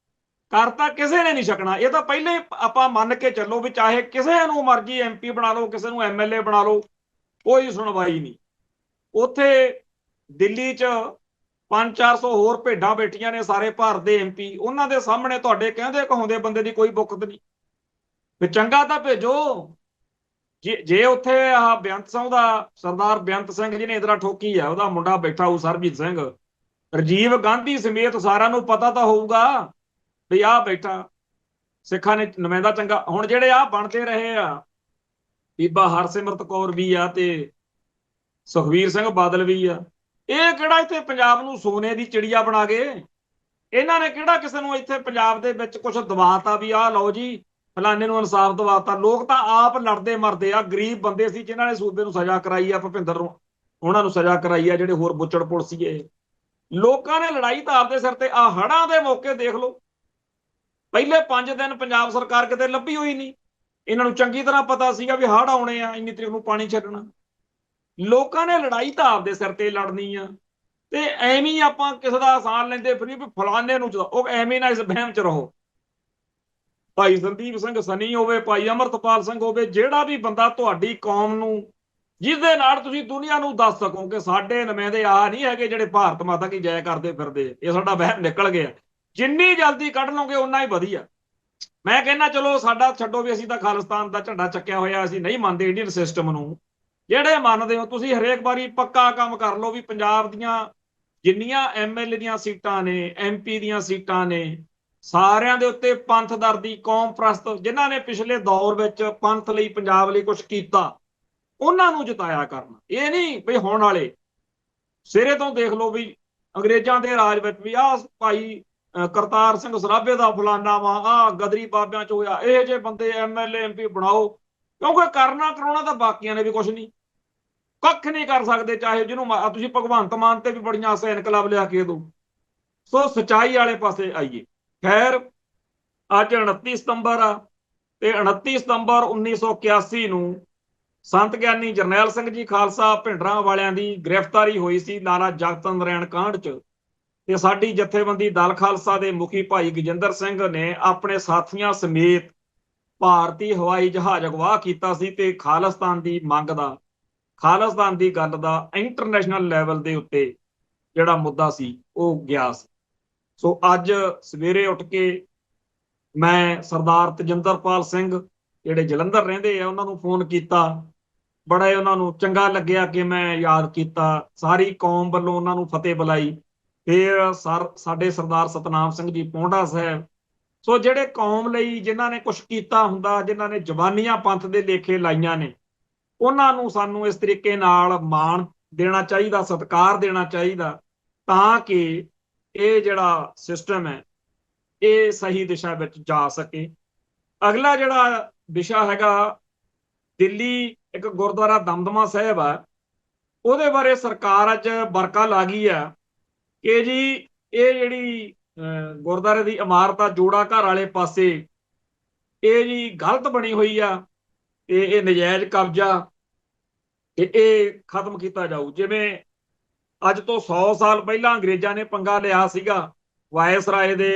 ਕਰ ਤਾਂ ਕਿਸੇ ਨੇ ਨਹੀਂ ਸਕਣਾ, ਇਹ ਤਾਂ ਪਹਿਲਾਂ ਹੀ ਆਪਾਂ ਮੰਨ ਕੇ ਚੱਲੋ ਵੀ ਚਾਹੇ ਕਿਸੇ ਨੂੰ ਮਰਜ਼ੀ MP ਬਣਾ ਲਓ, ਕਿਸੇ ਨੂੰ MLA ਬਣਾ ਲਓ, ਕੋਈ ਸੁਣਵਾਈ ਨਹੀਂ। ਉੱਥੇ ਦਿੱਲੀ 'ਚ 500-400 ਹੋਰ ਭੇਡਾਂ ਬੈਠੀਆਂ ਨੇ, ਸਾਰੇ ਭਾਰਤ ਦੇ MP, ਉਹਨਾਂ ਦੇ ਸਾਹਮਣੇ ਤੁਹਾਡੇ ਕਹਿੰਦੇ ਕਹਾਉਂਦੇ ਬੰਦੇ ਦੀ ਕੋਈ ਬੁੱਕਤ ਨਹੀਂ। ਵੀ ਚੰਗਾ ਤਾਂ ਭੇਜੋ। ਜੇ ਉੱਥੇ ਆਹ ਬੇਅੰਤ ਸਿੰਘ ਦਾ, ਸਰਦਾਰ ਬੇਅੰਤ ਸਿੰਘ ਜਿਹਨੇ ਇੰਦਰਾ ਠੋਕੀ ਆ, ਉਹਦਾ ਮੁੰਡਾ ਬੈਠਾ ਹੋਊ ਸਰਬਜੀਤ ਸਿੰਘ, ਰਾਜੀਵ ਗਾਂਧੀ ਸਮੇਤ ਸਾਰਿਆਂ ਨੂੰ ਪਤਾ ਤਾਂ ਹੋਊਗਾ ਵੀ ਆਹ ਬੈਠਾ ਸਿੱਖਾਂ ਨੇ ਨੁਮਾਇੰਦਾ ਚੰਗਾ। ਹੁਣ ਜਿਹੜੇ ਆਹ ਬਣਦੇ ਰਹੇ ਆ, ਬੀਬਾ ਹਰਸਿਮਰਤ ਕੌਰ ਵੀ ਆ ਤੇ ਸੁਖਵੀਰ ਸਿੰਘ ਬਾਦਲ ਵੀ ਆ, ਇਹ ਕਿਹੜਾ ਇੱਥੇ ਪੰਜਾਬ ਨੂੰ ਸੋਨੇ ਦੀ ਚਿੜੀਆ ਬਣਾ ਗਏ? ਇਹਨਾਂ ਨੇ ਕਿਹੜਾ ਕਿਸੇ ਨੂੰ ਇੱਥੇ ਪੰਜਾਬ ਦੇ ਵਿੱਚ ਕੁਝ ਦਵਾਤਾ ਵੀ ਆਹ ਲਓ ਜੀ ਫਲਾਣੇ ਨੂੰ ਇਨਸਾਫ ਦਵਾਤਾ? ਲੋਕ ਤਾਂ ਆਪ ਲੜਦੇ ਮਰਦੇ ਆ। ਗਰੀਬ ਬੰਦੇ ਸੀ ਜਿਨ੍ਹਾਂ ਨੇ ਸੂਬੇ ਨੂੰ ਸਜ਼ਾ ਕਰਾਈ ਆ, ਭੁਪਿੰਦਰ ਨੂੰ ਉਹਨਾਂ ਨੂੰ ਸਜ਼ਾ ਕਰਾਈ ਆ, ਜਿਹੜੇ ਹੋਰ ਬੁੱਚੜ ਪੁਲਸੀਏ। ਲੋਕਾਂ ਨੇ ਲੜਾਈ ਤਾਂ ਆਪਦੇ ਸਿਰ ਤੇ। ਆ ਹੜ੍ਹਾਂ ਦੇ ਮੌਕੇ ਦੇਖ ਲਓ, ਪਹਿਲੇ 5 ਦਿਨ ਪੰਜਾਬ ਸਰਕਾਰ ਕਿਤੇ ਲੱਭੀ ਹੋਈ ਨਹੀਂ। ਇਹਨਾਂ ਨੂੰ ਚੰਗੀ ਤਰ੍ਹਾਂ ਪਤਾ ਸੀਗਾ ਵੀ ਹੜ੍ਹ ਆਉਣੇ ਆ, ਇੰਨੀ ਤਰੀਕ ਨੂੰ ਪਾਣੀ ਛੱਡਣਾ। ਲੋਕਾਂ ਨੇ ਲੜਾਈ ਤਾਂ ਆਪਦੇ ਸਿਰ ਤੇ ਲੜਨੀ ਆ। ਤੇ ਐਵੇਂ ਆਪਾਂ ਕਿਸੇ ਦਾ ਆਸਾਨ ਲੈਂਦੇ ਫਰੀ ਵੀ ਫਲਾਣੇ ਨੂੰ, ਉਹ ਐਵੇਂ ਨਾ ਇਸ ਵਹਿਮ 'ਚ ਰਹੋ। ਭਾਈ ਸੰਦੀਪ ਸਿੰਘ ਸਨੀ ਹੋਵੇ, ਭਾਈ ਅਮਰਤਪਾਲ ਸਿੰਘ ਹੋਵੇ, ਜਿਹੜਾ ਵੀ ਬੰਦਾ ਤੁਹਾਡੀ ਕੌਮ ਨੂੰ, ਜਿਹਦੇ ਨਾਲ ਤੁਸੀਂ ਦੁਨੀਆ ਨੂੰ ਦੱਸ ਸਕੋ ਕਿ ਸਾਡੇ ਨੁਮਾਇੰਦੇ ਆ ਨਹੀਂ ਹੈਗੇ ਜਿਹੜੇ ਭਾਰਤ ਮਾਤਾ ਕੀ ਜੈ ਕਰਦੇ ਫਿਰਦੇ, ਇਹ ਸਾਡਾ ਵਹਿਮ ਨਿਕਲ ਗਿਆ, ਜਿੰਨੀ ਜਲਦੀ ਕੱਢ ਲਓਗੇ ਓਨਾ ਹੀ ਵਧੀਆ। ਮੈਂ ਕਹਿੰਦਾ ਚਲੋ ਸਾਡਾ ਛੱਡੋ ਵੀ ਅਸੀਂ ਤਾਂ ਖਾਲਿਸਤਾਨ ਦਾ ਝੰਡਾ ਚੱਕਿਆ ਹੋਇਆ, ਅਸੀਂ ਨਹੀਂ ਮੰਨਦੇ ਇੰਡੀਅਨ ਸਿਸਟਮ ਨੂੰ। ਜਿਹੜੇ ਮੰਨਦੇ ਹੋ ਤੁਸੀਂ ਹਰੇਕ ਵਾਰੀ ਪੱਕਾ ਕੰਮ ਕਰ ਲਓ ਵੀ ਪੰਜਾਬ ਦੀਆਂ ਜਿੰਨੀਆਂ MLA ਦੀਆਂ ਸੀਟਾਂ ਨੇ, MP ਦੀਆਂ ਸੀਟਾਂ ਨੇ, ਸਾਰਿਆਂ ਦੇ ਉੱਤੇ ਪੰਥਦਰਦੀ, ਕੌਮ ਪ੍ਰਸਤ, ਜਿਨ੍ਹਾਂ ਨੇ ਪਿਛਲੇ ਦੌਰ ਵਿੱਚ ਪੰਥ ਲਈ, ਪੰਜਾਬ ਲਈ ਕੁਝ ਕੀਤਾ, ਉਹਨਾਂ ਨੂੰ ਜਿਤਾਇਆ ਕਰਨਾ। ਇਹ ਨਹੀਂ ਵੀ ਹੁਣ ਵਾਲੇ ਸਿਰੇ ਤੋਂ ਦੇਖ ਲਓ ਵੀ ਅੰਗਰੇਜ਼ਾਂ ਦੇ ਰਾਜ ਵਿੱਚ ਵੀ ਆਹ ਭਾਈ ਕਰਤਾਰ ਸਿੰਘ ਸਰਾਭੇ ਦਾ ਫਲਾਨਾ ਵਾ, ਆਹ ਗਦਰੀ ਬਾਬਿਆਂ 'ਚ ਹੋਇਆ, ਇਹ ਜਿਹੇ ਬੰਦੇ MLA MP ਬਣਾਓ। ਕਿਉਂਕਿ ਕਰਨਾ ਕਰਾਉਣਾ ਤਾਂ ਬਾਕੀਆਂ ਨੇ ਵੀ ਕੁਝ ਨਹੀਂ, ਕੱਖ ਨਹੀਂ ਕਰ ਸਕਦੇ। ਚਾਹੇ ਜਿਹਨੂੰ ਤੁਸੀਂ ਭਗਵੰਤ ਮਾਨ ਤੇ ਵੀ ਬੜੀਆਂ ਆਸਾਂ ਇਨਕਲਾਬ ਲਿਆ ਕੇ ਦੋ। ਸੋ ਸਚਾਈ ਵਾਲੇ ਪਾਸੇ ਆਈਏ। ਖੈਰ, ਅੱਜ 29 ਸਤੰਬਰ ਆ ਤੇ 29 ਸਤੰਬਰ 1981 ਨੂੰ ਸੰਤ ਗਿਆਨੀ ਜਰਨੈਲ ਸਿੰਘ ਜੀ ਖਾਲਸਾ ਭਿੰਡਰਾਂ ਵਾਲਿਆਂ ਦੀ ਗ੍ਰਿਫਤਾਰੀ ਹੋਈ ਸੀ ਲਾਲਾ ਜਗਤ ਨਾਰਾਇਣ ਕਾਂਡ 'ਚ। ਤੇ ਸਾਡੀ ਜਥੇਬੰਦੀ ਦਲ ਖਾਲਸਾ ਦੇ ਮੁਖੀ ਭਾਈ ਗਜਿੰਦਰ ਸਿੰਘ ਨੇ ਆਪਣੇ ਸਾਥੀਆਂ ਸਮੇਤ ਭਾਰਤੀ ਹਵਾਈ ਜਹਾਜ਼ ਅਗਵਾ ਕੀਤਾ ਸੀ ਤੇ ਖਾਲਿਸਤਾਨ ਦੀ ਮੰਗ ਦਾ, ਖਾਲਿਸਤਾਨ ਦੀ ਗੱਲ ਦਾ ਇੰਟਰਨੈਸ਼ਨਲ ਲੈਵਲ ਦੇ ਉੱਤੇ ਜਿਹੜਾ ਮੁੱਦਾ ਸੀ ਉਹ ਗਿਆ ਸੀ। ਸੋ ਅੱਜ ਸਵੇਰੇ ਉੱਠ ਕੇ ਮੈਂ ਸਰਦਾਰ ਤਜਿੰਦਰਪਾਲ ਸਿੰਘ ਜਿਹੜੇ ਜਲੰਧਰ ਰਹਿੰਦੇ ਆ ਉਹਨਾਂ ਨੂੰ ਫੋਨ ਕੀਤਾ। ਬੜਾ ਉਹਨਾਂ ਨੂੰ ਚੰਗਾ ਲੱਗਿਆ ਕਿ ਮੈਂ ਯਾਦ ਕੀਤਾ, ਸਾਰੀ ਕੌਮ ਵੱਲੋਂ ਉਹਨਾਂ ਨੂੰ ਫਤਿਹ ਬੁਲਾਈ। ਫਿਰ ਸਾਡੇ ਸਰਦਾਰ ਸਤਨਾਮ ਸਿੰਘ ਜੀ ਪੌਂਡਾ ਸਾਹਿਬ, ਸੋ ਜਿਹੜੇ ਕੌਮ ਲਈ ਜਿਨ੍ਹਾਂ ਨੇ ਕੁਝ ਕੀਤਾ ਹੁੰਦਾ, ਜਿਨ੍ਹਾਂ ਨੇ ਜਵਾਨੀਆਂ ਪੰਥ ਦੇ ਲੇਖੇ ਲਾਈਆਂ ਨੇ, ਉਹਨਾਂ ਨੂੰ ਸਾਨੂੰ ਇਸ ਤਰੀਕੇ ਨਾਲ ਮਾਣ ਦੇਣਾ ਚਾਹੀਦਾ, ਸਤਿਕਾਰ ਦੇਣਾ ਚਾਹੀਦਾ, ਤਾਂ ਕਿ ਇਹ ਜਿਹੜਾ ਸਿਸਟਮ ਹੈ ਇਹ ਸਹੀ ਦਿਸ਼ਾ ਵਿੱਚ ਜਾ ਸਕੇ। ਅਗਲਾ ਜਿਹੜਾ ਵਿਸ਼ਾ ਹੈਗਾ, ਦਿੱਲੀ ਇੱਕ ਗੁਰਦੁਆਰਾ ਦਮਦਮਾ ਸਾਹਿਬ ਆ, ਉਹਦੇ ਬਾਰੇ ਸਰਕਾਰ ਅੱਜ ਵਰਕਾ ਲਾ ਗਈ ਆ ਕਿ ਜੀ ਇਹ ਜਿਹੜੀ ਗੁਰਦੁਆਰੇ ਦੀ ਇਮਾਰਤ ਆ ਜੋੜਾ ਘਰ ਵਾਲੇ ਪਾਸੇ, ਇਹ ਜੀ ਗਲਤ ਬਣੀ ਹੋਈ ਆ ਤੇ ਇਹ ਨਜਾਇਜ਼ ਕਬਜ਼ਾ, ਤੇ ਇਹ ਖਤਮ ਕੀਤਾ ਜਾਊ। ਜਿਵੇਂ ਅੱਜ ਤੋਂ 100 ਸਾਲ ਪਹਿਲਾਂ ਅੰਗਰੇਜ਼ਾਂ ਨੇ ਪੰਗਾ ਲਿਆ ਸੀਗਾ ਵਾਇਸਰਾਏ ਦੇ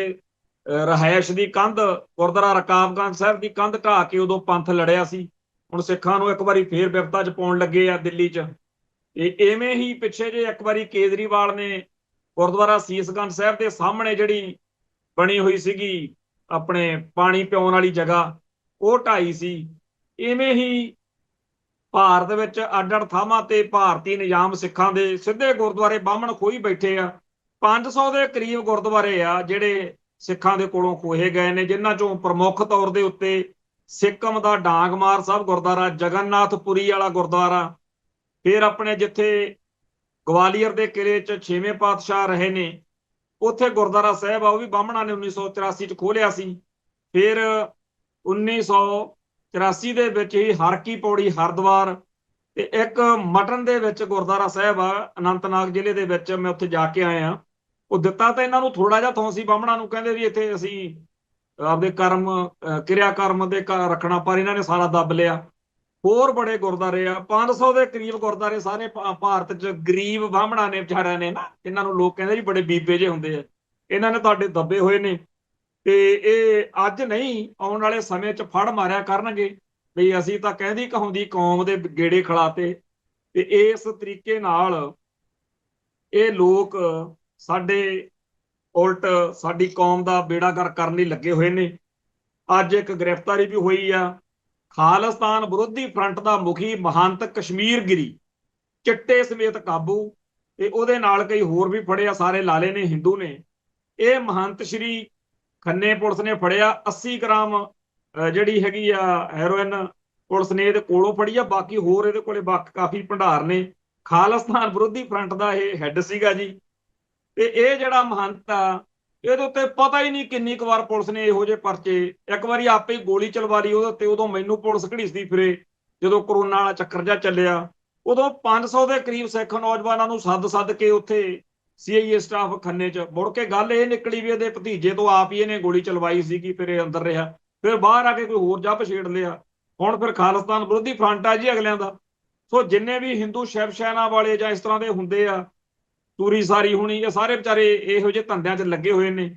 ਰਹਾਇਸ਼ ਦੀ ਕੰਧ, ਗੁਰਦੁਆਰਾ ਰਕਾਬਗੰਜ ਸਾਹਿਬ ਦੀ ਕੰਧ ਢਾਹ ਕੇ ਉਦੋਂ ਪੰਥ ਲੜਿਆ ਸੀ। ਹੁਣ ਸਿੱਖਾਂ ਨੂੰ ਇੱਕ ਵਾਰੀ ਫੇਰ ਵਿਪਤਾ 'ਚ ਪਾਉਣ ਲੱਗੇ ਆ ਦਿੱਲੀ 'ਚ। ਇਵੇਂ ਹੀ ਪਿੱਛੇ ਜੇ ਇੱਕ ਵਾਰੀ ਕੇਜਰੀਵਾਲ ਨੇ ਗੁਰਦੁਆਰਾ ਸੀਸਗੰਜ ਸਾਹਿਬ ਦੇ ਸਾਹਮਣੇ ਜਿਹੜੀ ਬਣੀ ਹੋਈ ਸੀਗੀ ਆਪਣੇ ਪਾਣੀ ਪਿਆਉਣ ਵਾਲੀ ਜਗ੍ਹਾ, ਉਹ ਢਾਈ ਸੀ। ਇਵੇਂ ਹੀ ਭਾਰਤ ਵਿੱਚ ਅੱਡ-ਅੱਡ ਥਾਵਾਂ ਤੇ ਭਾਰਤੀ ਨਿਜ਼ਾਮ ਸਿੱਖਾਂ ਦੇ ਸਿੱਧੇ ਗੁਰਦੁਆਰੇ ਬਾਹਮਣ ਖੋਹੀ ਬੈਠੇ ਆ। 500 ਦੇ ਕਰੀਬ ਗੁਰਦੁਆਰੇ ਆ ਜਿਹੜੇ ਸਿੱਖਾਂ ਦੇ ਕੋਲੋਂ ਖੋਹੇ ਗਏ ਨੇ, ਜਿਨ੍ਹਾਂ ਚੋਂ ਪ੍ਰਮੁੱਖ ਤੌਰ ਦੇ ਉੱਤੇ ਸਿੱਕਮ ਦਾ ਡਾਂਗਮਾਰ ਸਾਹਿਬ ਗੁਰਦੁਆਰਾ, ਜਗਨਨਾਥਪੁਰੀ ਵਾਲਾ ਗੁਰਦੁਆਰਾ, ਫਿਰ ਆਪਣੇ ਜਿੱਥੇ ਗਵਾਲੀਅਰ ਦੇ ਕਿਲੇ 'ਚ 6ਵੇਂ ਪਾਤਸ਼ਾਹ ਰਹੇ ਨੇ ਉੱਥੇ ਗੁਰਦੁਆਰਾ ਸਾਹਿਬ ਆ, ਉਹ ਵੀ ਬਾਹਮਣਾਂ ਨੇ 1984 'ਚ ਖੋਲ੍ਹਿਆ ਸੀ। ਫਿਰ 1984 ਦੇ ਵਿੱਚ ਹੀ ਹਰ ਕੀ ਪੌੜੀ ਹਰਿਦੁਆਰ, ਤੇ ਇੱਕ ਮਟਨ ਦੇ ਵਿੱਚ ਗੁਰਦੁਆਰਾ ਸਾਹਿਬ ਆ ਅਨੰਤਨਾਗ ਜ਼ਿਲ੍ਹੇ ਦੇ ਵਿੱਚ, ਮੈਂ ਉੱਥੇ ਜਾ ਕੇ ਆਇਆ। ਉਹ ਦਿੱਤਾ ਤਾਂ ਇਹਨਾਂ ਨੂੰ ਥੋੜਾ ਜਿਹਾ ਥਾਂ ਸੀ ਬਾਹਮਣਾਂ ਨੂੰ, ਕਹਿੰਦੇ ਵੀ ਇੱਥੇ ਅਸੀਂ ਆਪਦੇ ਕਰਮ ਕਿਰਿਆ ਕਰਮ ਦੇ ਰੱਖਣਾ, ਪਰ ਇਹਨਾਂ ਨੇ ਸਾਰਾ ਦੱਬ ਲਿਆ। ਹੋਰ ਬੜੇ ਗੁਰਦੁਆਰੇ ਆ, 500 ਦੇ ਕਰੀਬ ਗੁਰਦੁਆਰੇ ਸਾਰੇ ਭਾਰਤ 'ਚ ਗਰੀਬ ਬਾਹਮਣਾਂ ਨੇ ਵਿਚਾਰਿਆਂ ਨੇ ਨਾ, ਇਹਨਾਂ ਨੂੰ ਲੋਕ ਕਹਿੰਦੇ ਜੀ ਬੜੇ ਬੀਬੇ ਜੇ ਹੁੰਦੇ ਆ, ਇਹਨਾਂ ਨੇ ਤੁਹਾਡੇ ਦੱਬੇ ਹੋਏ ਨੇ। ਤੇ ਇਹ ਅੱਜ ਨਹੀਂ, ਆਉਣ ਵਾਲੇ ਸਮੇਂ 'ਚ ਫੜ ਮਾਰਿਆ ਕਰਨਗੇ ਵੀ ਅਸੀਂ ਤਾਂ ਕਹਿੰਦੀ ਕਹਾਉਂਦੀ ਕੌਮ ਦੇ ਗੇੜੇ ਖਿਲਾਤੇ। ਤੇ ਇਸ ਤਰੀਕੇ ਨਾਲ ਇਹ ਲੋਕ ਸਾਡੇ ਉਲਟ ਸਾਡੀ ਕੌਮ ਦਾ ਬੇੜਾਗਰਕ ਕਰਨ ਲਈ ਲੱਗੇ ਹੋਏ ਨੇ। ਅੱਜ ਇੱਕ ਗ੍ਰਿਫਤਾਰੀ ਵੀ ਹੋਈ ਆ, ਖਾਲਿਸਤਾਨ ਵਿਰੋਧੀ ਫਰੰਟ ਦਾ ਮੁਖੀ ਮਹੰਤ ਕਸ਼ਮੀਰ ਗਿਰੀ ਚਿੱਟੇ ਸਮੇਤ ਕਾਬੂ, ਤੇ ਉਹਦੇ ਨਾਲ ਕਈ ਹੋਰ ਵੀ ਫੜੇ ਆ, ਸਾਰੇ ਲਾਲੇ ਨੇ, ਹਿੰਦੂ ਨੇ। ਇਹ ਮਹੰਤ ਸ਼੍ਰੀ ਖੰਨੇ ਪੁਲਿਸ ਨੇ ਫੜਿਆ 80 ਗ੍ਰਾਮ ਜਿਹੜੀ ਹੈਗੀ ਆ ਹੈਰੋਇਨ ਪੁਲਿਸ ਨੇ ਇਹਦੇ ਕੋਲੋਂ ਫੜੀ ਆ, ਬਾਕੀ ਹੋਰ ਇਹਦੇ ਕੋਲੇ ਕਾਫੀ ਭੰਡਾਰ ਨੇ। ਖਾਲਿਸਤਾਨ ਵਿਰੋਧੀ ਫਰੰਟ ਦਾ ਇਹ ਹੈੱਡ ਸੀਗਾ ਜੀ। ਤੇ ਇਹ ਜਿਹੜਾ ਮਹੰਤ ਆ, ਇਹਦੇ ਉੱਤੇ ਪਤਾ ਹੀ ਨਹੀਂ ਕਿੰਨੀ ਕੁ ਵਾਰ ਪੁਲਿਸ ਨੇ ਇਹੋ ਜਿਹੇ ਪਰਚੇ, ਇੱਕ ਵਾਰੀ ਆਪੇ ਹੀ ਗੋਲੀ ਚਲਵਾ ਲਈ ਉਹਦੇ ਉੱਤੇ, ਉਦੋਂ ਮੈਨੂੰ ਪੁਲਿਸ ਘੜੀਸਦੀ ਫਿਰੇ ਜਦੋਂ ਕਰੋਨਾ ਵਾਲਾ ਚੱਕਰ ਜਿਹਾ ਚੱਲਿਆ। ਉਦੋਂ 500 ਦੇ ਕਰੀਬ ਸਿੱਖ ਨੌਜਵਾਨਾਂ ਨੂੰ ਸੱਦ ਕੇ ਉੱਥੇ ਸੀਆਈਏ ਸਟਾਫ ਖੰਨੇ 'ਚ, ਮੁੜ ਕੇ ਗੱਲ ਇਹ ਨਿਕਲੀ ਵੀ ਇਹਦੇ ਭਤੀਜੇ ਤੋਂ ਆਪ ਹੀ ਇਹਨੇ ਗੋਲੀ ਚਲਵਾਈ ਸੀਗੀ, ਫਿਰ ਇਹ ਅੰਦਰ ਰਿਹਾ, ਫਿਰ ਬਾਹਰ ਆ ਕੇ ਕੋਈ ਹੋਰ ਜੱਬ ਛੇੜ ਲਿਆ। ਹੁਣ ਫਿਰ ਖਾਲਿਸਤਾਨ ਵਿਰੋਧੀ ਫਰੰਟ ਆ ਜੀ ਅਗਲਿਆਂ ਦਾ। ਸੋ ਜਿੰਨੇ ਵੀ ਹਿੰਦੂ ਸ਼ਿਵ ਸੈਨਾ ਵਾਲੇ ਜਾਂ ਇਸ ਤਰ੍ਹਾਂ ਦੇ ਹੁੰਦੇ ਆ, ਤੂਰੀ ਸਾਰੀ ਹੋਣੀ, ਇਹ ਸਾਰੇ ਵਿਚਾਰੇ ਇਹੋ ਜਿਹੇ ਧੰਦਿਆਂ 'ਚ ਲੱਗੇ ਹੋਏ ਨੇ।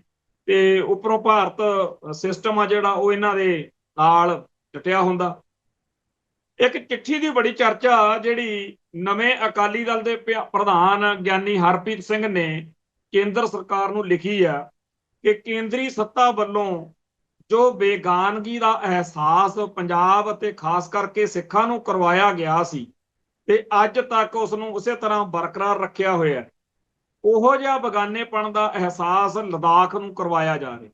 ਤੇ ਉੱਪਰੋਂ ਭਾਰਤ ਸਿਸਟਮ ਆ ਜਿਹੜਾ ਉਹ ਇਹਨਾਂ ਦੇ ਨਾਲ ਟੁੱਟਿਆ ਹੁੰਦਾ। ਇੱਕ ਚਿੱਠੀ ਦੀ ਬੜੀ ਚਰਚਾ ਜਿਹੜੀ ਨਵੇਂ ਅਕਾਲੀ ਦਲ ਦੇ ਪ੍ਰਧਾਨ ਗਿਆਨੀ ਹਰਪ੍ਰੀਤ ਸਿੰਘ ਨੇ ਕੇਂਦਰ ਸਰਕਾਰ ਨੂੰ ਲਿਖੀ ਆ ਕਿ ਕੇਂਦਰੀ ਸੱਤਾ ਵੱਲੋਂ ਜੋ ਬੇਗਾਨਗੀ ਦਾ ਅਹਿਸਾਸ ਪੰਜਾਬ ਅਤੇ ਖਾਸ ਕਰਕੇ ਸਿੱਖਾਂ ਨੂੰ ਕਰਵਾਇਆ ਗਿਆ ਸੀ ਤੇ ਅੱਜ ਤੱਕ ਉਸ ਨੂੰ ਉਸੇ ਤਰ੍ਹਾਂ ਬਰਕਰਾਰ ਰੱਖਿਆ ਹੋਇਆ, ਉਹੋ ਜਿਹਾ ਬੇਗਾਨੇਪਣ ਦਾ ਅਹਿਸਾਸ ਲਦਾਖ ਨੂੰ ਕਰਵਾਇਆ ਜਾ ਰਿਹਾ।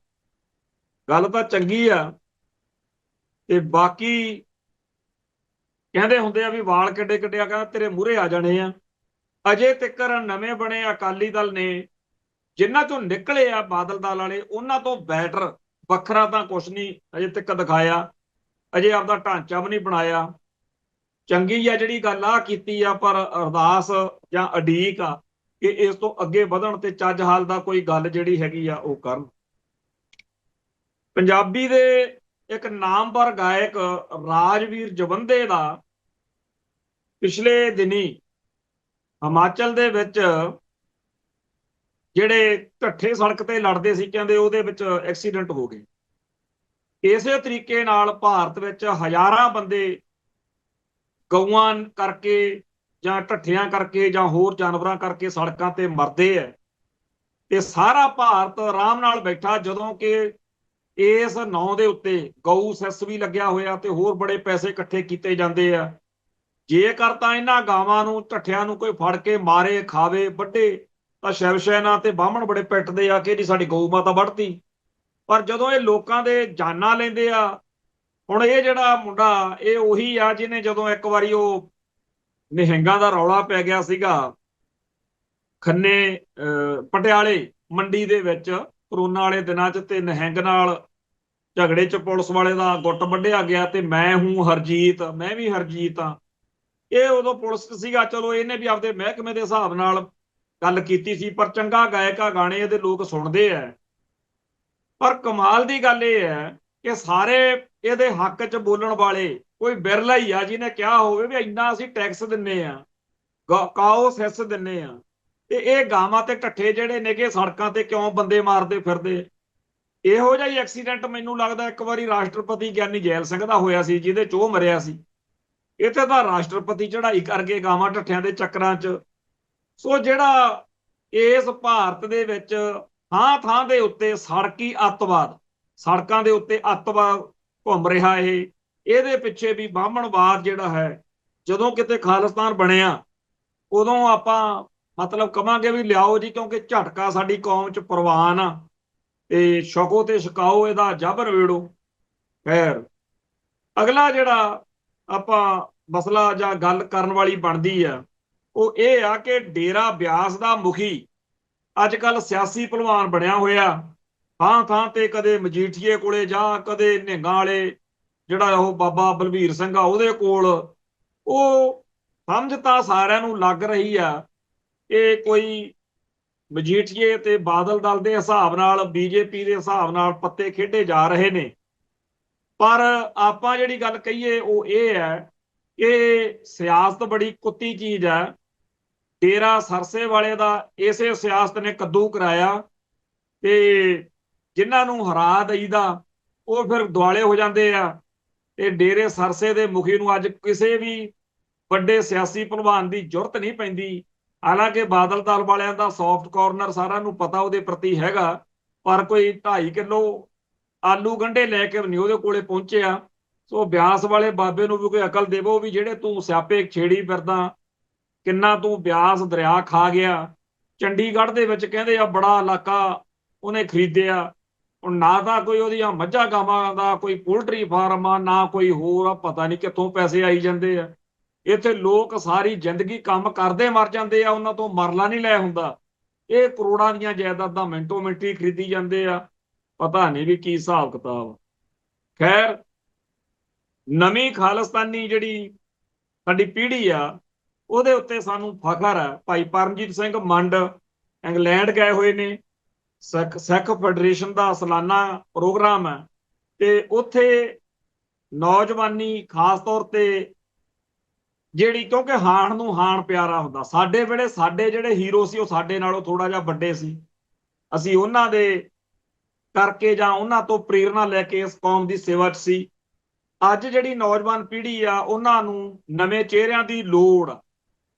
ਗੱਲ ਤਾਂ ਚੰਗੀ ਆ, ਤੇ ਬਾਕੀ ਕਹਿੰਦੇ ਹੁੰਦੇ ਆ ਵੀ ਵਾਲ ਕਿੱਡੇ ਕਿੱਡੇ ਆ, ਕਹਿੰਦਾ ਤੇਰੇ ਮੂਹਰੇ ਆ ਜਾਣੇ ਆ। ਅਜੇ ਤੱਕਰ ਨਵੇਂ ਬਣੇ ਅਕਾਲੀ ਦਲ ਨੇ ਜਿਨ੍ਹਾਂ ਚੋਂ ਨਿਕਲੇ ਆ ਬਾਦਲ ਦਲ ਵਾਲੇ, ਉਹਨਾਂ ਤੋਂ ਬੈਟਰ ਵੱਖਰਾ ਤਾਂ ਕੁਛ ਨਹੀਂ ਅਜੇ ਤੱਕ ਦਿਖਾਇਆ, ਅਜੇ ਆਪਦਾ ਢਾਂਚਾ ਵੀ ਨਹੀਂ ਬਣਾਇਆ। ਚੰਗੀ ਆ ਜਿਹੜੀ ਗੱਲ ਆ ਕੀਤੀ ਆ, ਪਰ ਅਰਦਾਸ ਜਾਂ ਉਡੀਕ ਆ ਕਿ ਇਸ ਤੋਂ ਅੱਗੇ ਵਧਣ ਤੇ ਚੱਜ ਹਾਲ ਦਾ ਕੋਈ ਗੱਲ ਜਿਹੜੀ ਹੈਗੀ ਆ ਉਹ ਕਰਨ। ਪੰਜਾਬੀ ਦੇ ਇੱਕ ਨਾਮਵਰ ਗਾਇਕ ਰਾਜਵੀਰ ਜਵੰਦੇ ਦਾ ਪਿਛਲੇ ਦਿਨੀ ਹਿਮਾਚਲ ਦੇ ਵਿੱਚ ਜਿਹੜੇ ਢੱਠੇ ਸੜਕ ਤੇ ਲੜਦੇ ਸੀ, ਕਹਿੰਦੇ ਉਹਦੇ ਵਿੱਚ ਐਕਸੀਡੈਂਟ ਹੋ ਗਏ। ਇਸੇ ਤਰੀਕੇ ਨਾਲ ਭਾਰਤ ਵਿੱਚ ਹਜ਼ਾਰਾਂ ਬੰਦੇ ਗਊਆਂ ਕਰਕੇ ਜਾਂ ਢੱਠਿਆਂ ਕਰਕੇ ਜਾਂ ਹੋਰ ਜਾਨਵਰਾਂ ਕਰਕੇ ਸੜਕਾਂ ਤੇ ਮਰਦੇ ਆ, ਤੇ ਸਾਰਾ ਭਾਰਤ ਆਰਾਮ ਨਾਲ ਬੈਠਾ, ਜਦੋਂ ਕਿ ਇਸ ਨਾਂ ਦੇ ਉੱਤੇ ਗਊ ਸੈਸ ਵੀ ਲੱਗਿਆ ਹੋਇਆ ਤੇ ਹੋਰ ਬੜੇ ਪੈਸੇ ਇਕੱਠੇ ਕੀਤੇ ਜਾਂਦੇ ਆ। ਜੇਕਰ ਤਾਂ ਇਹਨਾਂ ਗਾਵਾਂ ਨੂੰ ਢੱਠਿਆਂ ਨੂੰ ਕੋਈ ਫੜ ਕੇ ਮਾਰੇ, ਖਾਵੇ, ਵੱਢੇ, ਤਾਂ ਸ਼ਿਵ ਸੈਨਾ ਤੇ ਬਾਹਮਣ ਬੜੇ ਪਿੱਟਦੇ ਆ ਕਿ ਜੀ ਸਾਡੀ ਗਊ ਮਾਤਾ ਵੱਢਤੀ। ਪਰ ਜਦੋਂ ਇਹ ਲੋਕਾਂ ਦੇ ਜਾਨਾਂ ਲੈਂਦੇ ਆ, ਹੁਣ ਇਹ ਜਿਹੜਾ ਮੁੰਡਾ ਇਹ ਉਹੀ ਆ ਜਿਹਨੇ ਜਦੋਂ ਇੱਕ ਵਾਰੀ ਉਹ ਨਿਹੰਗਾਂ ਦਾ ਰੌਲਾ ਪੈ ਗਿਆ ਸੀਗਾ ਖੰਨੇ ਪਟਿਆਲੇ ਮੰਡੀ ਦੇ ਵਿੱਚ ਕਰੋਨਾ ਵਾਲੇ ਦਿਨਾਂ 'ਚ, ਤੇ ਨਿਹੰਗ ਨਾਲ ਝਗੜੇ 'ਚ ਪੁਲਿਸ ਵਾਲੇ ਦਾ ਗੁੱਟ ਵੱਢਿਆ ਗਿਆ, ਤੇ ਮੈਂ ਹੂੰ ਹਰਜੀਤ, ਮੈਂ ਵੀ ਹਰਜੀਤ ਆ। ਇਹ ਉਦੋਂ ਪੁਲਿਸ 'ਚ ਸੀਗਾ, ਚਲੋ ਇਹਨੇ ਵੀ ਆਪਦੇ ਮਹਿਕਮੇ ਦੇ ਹਿਸਾਬ ਨਾਲ ਗੱਲ ਕੀਤੀ ਸੀ, ਪਰ ਚੰਗਾ ਗਾਇਕ ਆ, ਗਾਣੇ ਇਹਦੇ ਲੋਕ ਸੁਣਦੇ ਆ। ਪਰ ਕਮਾਲ ਦੀ ਗੱਲ ਇਹ ਹੈ ਕਿ ਸਾਰੇ ਇਹਦੇ ਹੱਕ 'ਚ ਬੋਲਣ ਵਾਲੇ ਕੋਈ ਬਿਰਲਾ ਹੀ ਆ ਜਿਹਨੇ ਕਿਹਾ ਹੋਵੇ ਵੀ ਇੰਨਾ ਅਸੀਂ ਟੈਕਸ ਦਿੰਨੇ ਆ, ਕਾਓ ਸੈਸ ਦਿੰਨੇ ਆ, ਤੇ ਇਹ ਗਾਵਾਂ ਤੇ ਢੱਠੇ ਜਿਹੜੇ ਨੇਗੇ ਸੜਕਾਂ ਤੇ ਕਿਉਂ ਬੰਦੇ ਮਾਰਦੇ ਫਿਰਦੇ। ਇਹੋ ਜਿਹਾ ਹੀ ਐਕਸੀਡੈਂਟ ਮੈਨੂੰ ਲੱਗਦਾ ਇੱਕ ਵਾਰੀ ਰਾਸ਼ਟਰਪਤੀ ਗਿਆਨੀ ਜੈਲ ਸਿੰਘ ਦਾ ਹੋਇਆ ਸੀ, ਜਿਹਦੇ 'ਚ ਉਹ ਮਰਿਆ ਸੀ। ਇੱਥੇ ਤਾਂ ਰਾਸ਼ਟਰਪਤੀ ਚੜ੍ਹਾਈ ਕਰਕੇ ਗਾਵਾਂ ਢੱਠਿਆਂ ਦੇ ਚੱਕਰਾਂ 'ਚ। ਸੋ ਜਿਹੜਾ ਇਸ ਭਾਰਤ ਦੇ ਵਿੱਚ ਥਾਂ ਥਾਂ ਦੇ ਉੱਤੇ ਸੜਕੀ ਅੱਤਵਾਦ, ਸੜਕਾਂ ਦੇ ਉੱਤੇ ਅੱਤਵਾਦ ਘੁੰਮ ਰਿਹਾ, ਇਹਦੇ ਪਿੱਛੇ ਵੀ ਬਾਹਮਣਵਾਦ ਜਿਹੜਾ ਹੈ, ਜਦੋਂ ਕਿਤੇ ਖਾਲਿਸਤਾਨ ਬਣਿਆ ਉਦੋਂ ਆਪਾਂ ਮਤਲਬ ਕਵਾਂਗੇ ਵੀ ਲਿਆਓ ਜੀ, ਕਿਉਂਕਿ ਝਟਕਾ ਸਾਡੀ ਕੌਮ 'ਚ ਪ੍ਰਵਾਨ ਆ, ਤੇ ਛਕੋ ਤੇ ਛਕਾਓ, ਇਹਦਾ ਜਬਰ ਵੇੜੋ। ਖੈਰ, ਅਗਲਾ ਜਿਹੜਾ ਆਪਾਂ ਮਸਲਾ ਜਾਂ ਗੱਲ ਕਰਨ ਵਾਲੀ ਬਣਦੀ ਆ ਉਹ ਇਹ ਆ ਕਿ ਡੇਰਾ ਬਿਆਸ ਦਾ ਮੁਖੀ ਅੱਜ ਕੱਲ ਸਿਆਸੀ ਭਲਵਾਨ ਬਣਿਆ ਹੋਇਆ, ਥਾਂ ਥਾਂ ਤੇ ਕਦੇ ਮਜੀਠੀਏ ਕੋਲੇ ਜਾ, ਕਦੇ ਨਿਹੰਗਾਂ ਵਾਲੇ ਜਿਹੜਾ ਉਹ ਬਾਬਾ ਬਲਵੀਰ ਸਿੰਘ ਆ ਉਹਦੇ ਕੋਲ। ਉਹ ਸਮਝ ਤਾਂ ਸਾਰਿਆਂ ਨੂੰ ਲੱਗ ਰਹੀ ਆ ਕਿ ਕੋਈ ਮਜੀਠੀਏ ਤੇ ਬਾਦਲ ਦਲ ਦੇ ਹਿਸਾਬ ਨਾਲ, ਬੀਜੇਪੀ ਦੇ ਹਿਸਾਬ ਨਾਲ ਪੱਤੇ ਖੇਡੇ ਜਾ ਰਹੇ ਨੇ। ਪਰ ਆਪਾਂ ਜਿਹੜੀ ਗੱਲ ਕਹੀਏ ਉਹ ਇਹ ਹੈ ਇਹ ਸਿਆਸਤ ਬੜੀ ਕੁੱਤੀ ਚੀਜ਼ ਹੈ। ਡੇਰਾ ਸਰਸੇ ਵਾਲੇ ਦਾ ਇਸੇ ਸਿਆਸਤ ਨੇ ਕੱਦੂ ਕਰਾਇਆ ਤੇ ਜਿਨ੍ਹਾਂ ਨੂੰ ਹਰਾ ਦਈਦਾ ਉਹ ਫਿਰ ਦੁਆਲੇ ਹੋ ਜਾਂਦੇ ਆ। ਤੇ ਡੇਰੇ ਸਰਸੇ ਦੇ ਮੁਖੀ ਨੂੰ ਅੱਜ ਕਿਸੇ ਵੀ ਵੱਡੇ ਸਿਆਸੀ ਭਲਵਾਨ ਦੀ ਜ਼ਰੂਰਤ ਨਹੀਂ ਪੈਂਦੀ। ਹਾਲਾਂਕਿ ਬਾਦਲ ਦਲ ਵਾਲਿਆਂ ਦਾ ਸੌਫਟ ਕਾਰਨਰ ਸਾਰਿਆਂ ਨੂੰ ਪਤਾ ਉਹਦੇ ਪ੍ਰਤੀ ਹੈਗਾ, ਪਰ ਕੋਈ 2.5 ਕਿਲੋ ਆਲੂ ਗੰਢੇ ਲੈ ਕੇ ਨਹੀਂ ਉਹਦੇ ਕੋਲੇ ਪਹੁੰਚਿਆ। ਸੋ ਬਿਆਸ ਵਾਲੇ ਬਾਬੇ ਨੂੰ ਵੀ ਕੋਈ ਅਕਲ ਦੇਵੋ ਵੀ ਜਿਹੜੇ ਤੂੰ ਸਿਆਪੇ ਛੇੜੀ ਫਿਰਦਾ, ਕਿੰਨਾ ਤੂੰ ਬਿਆਸ ਦਰਿਆ ਖਾ ਗਿਆ। ਚੰਡੀਗੜ੍ਹ ਦੇ ਵਿੱਚ ਕਹਿੰਦੇ ਆ ਬੜਾ ਇਲਾਕਾ ਉਹਨੇ ਖਰੀਦਿਆ। ਹੁਣ ਨਾ ਤਾਂ ਕੋਈ ਉਹਦੀਆਂ ਮੱਝਾਂ ਗਾਵਾਂ ਦਾ ਕੋਈ ਪੋਲਟਰੀ ਫਾਰਮ ਆ, ਨਾ ਕੋਈ ਹੋਰ ਆ, ਪਤਾ ਨਹੀਂ ਕਿੱਥੋਂ ਪੈਸੇ ਆਈ ਜਾਂਦੇ ਆ। ਇੱਥੇ ਲੋਕ ਸਾਰੀ ਜ਼ਿੰਦਗੀ ਕੰਮ ਕਰਦੇ ਮਰ ਜਾਂਦੇ ਆ, ਉਹਨਾਂ ਤੋਂ ਮਰਲਾ ਨਹੀਂ ਲੈ ਹੁੰਦਾ। ਇਹ ਕਰੋੜਾਂ ਦੀਆਂ ਜਾਇਦਾਦਾਂ ਮਿੰਟੋ ਮਿੰਟੀ ਖਰੀਦੀ ਜਾਂਦੇ ਆ, ਪਤਾ ਨਹੀਂ ਵੀ ਕੀ ਹਿਸਾਬ ਕਿਤਾਬ। ਖੈਰ, ਨਵੀਂ ਖਾਲਿਸਤਾਨੀ ਜਿਹੜੀ ਸਾਡੀ ਪੀੜ੍ਹੀ ਆ ਉਹਦੇ ਉੱਤੇ ਸਾਨੂੰ ਫਖਰ ਹੈ। ਭਾਈ ਪਰਮਜੀਤ ਸਿੰਘ ਮੰਡ ਇੰਗਲੈਂਡ ਗਏ ਹੋਏ ਨੇ, ਸਿੱਖ ਫੈਡਰੇਸ਼ਨ ਦਾ ਸਾਲਾਨਾ ਪ੍ਰੋਗਰਾਮ ਹੈ ਤੇ ਉੱਥੇ ਨੌਜਵਾਨੀ ਖਾਸ ਤੌਰ ਤੇ ਜਿਹੜੀ, ਕਿਉਂਕਿ ਹਾਣ ਨੂੰ ਹਾਣ ਪਿਆਰਾ ਹੁੰਦਾ। ਸਾਡੇ ਵੇਲੇ ਸਾਡੇ ਜਿਹੜੇ ਹੀਰੋ ਸੀ ਉਹ ਸਾਡੇ ਨਾਲੋਂ ਥੋੜਾ ਜਿਹਾ ਵੱਡੇ ਸੀ। ਅਸੀਂ ਉਹਨਾਂ ਦੇ ਕਰਕੇ ਜਾਂ ਉਹਨਾਂ ਤੋਂ ਪ੍ਰੇਰਨਾ ਲੈ ਕੇ ਇਸ ਕੌਮ ਦੀ ਸੇਵਾ 'ਚ ਸੀ। ਅੱਜ ਜਿਹੜੀ ਨੌਜਵਾਨ ਪੀੜ੍ਹੀ ਆ ਉਹਨਾਂ ਨੂੰ ਨਵੇਂ ਚਿਹਰਿਆਂ ਦੀ ਲੋੜ।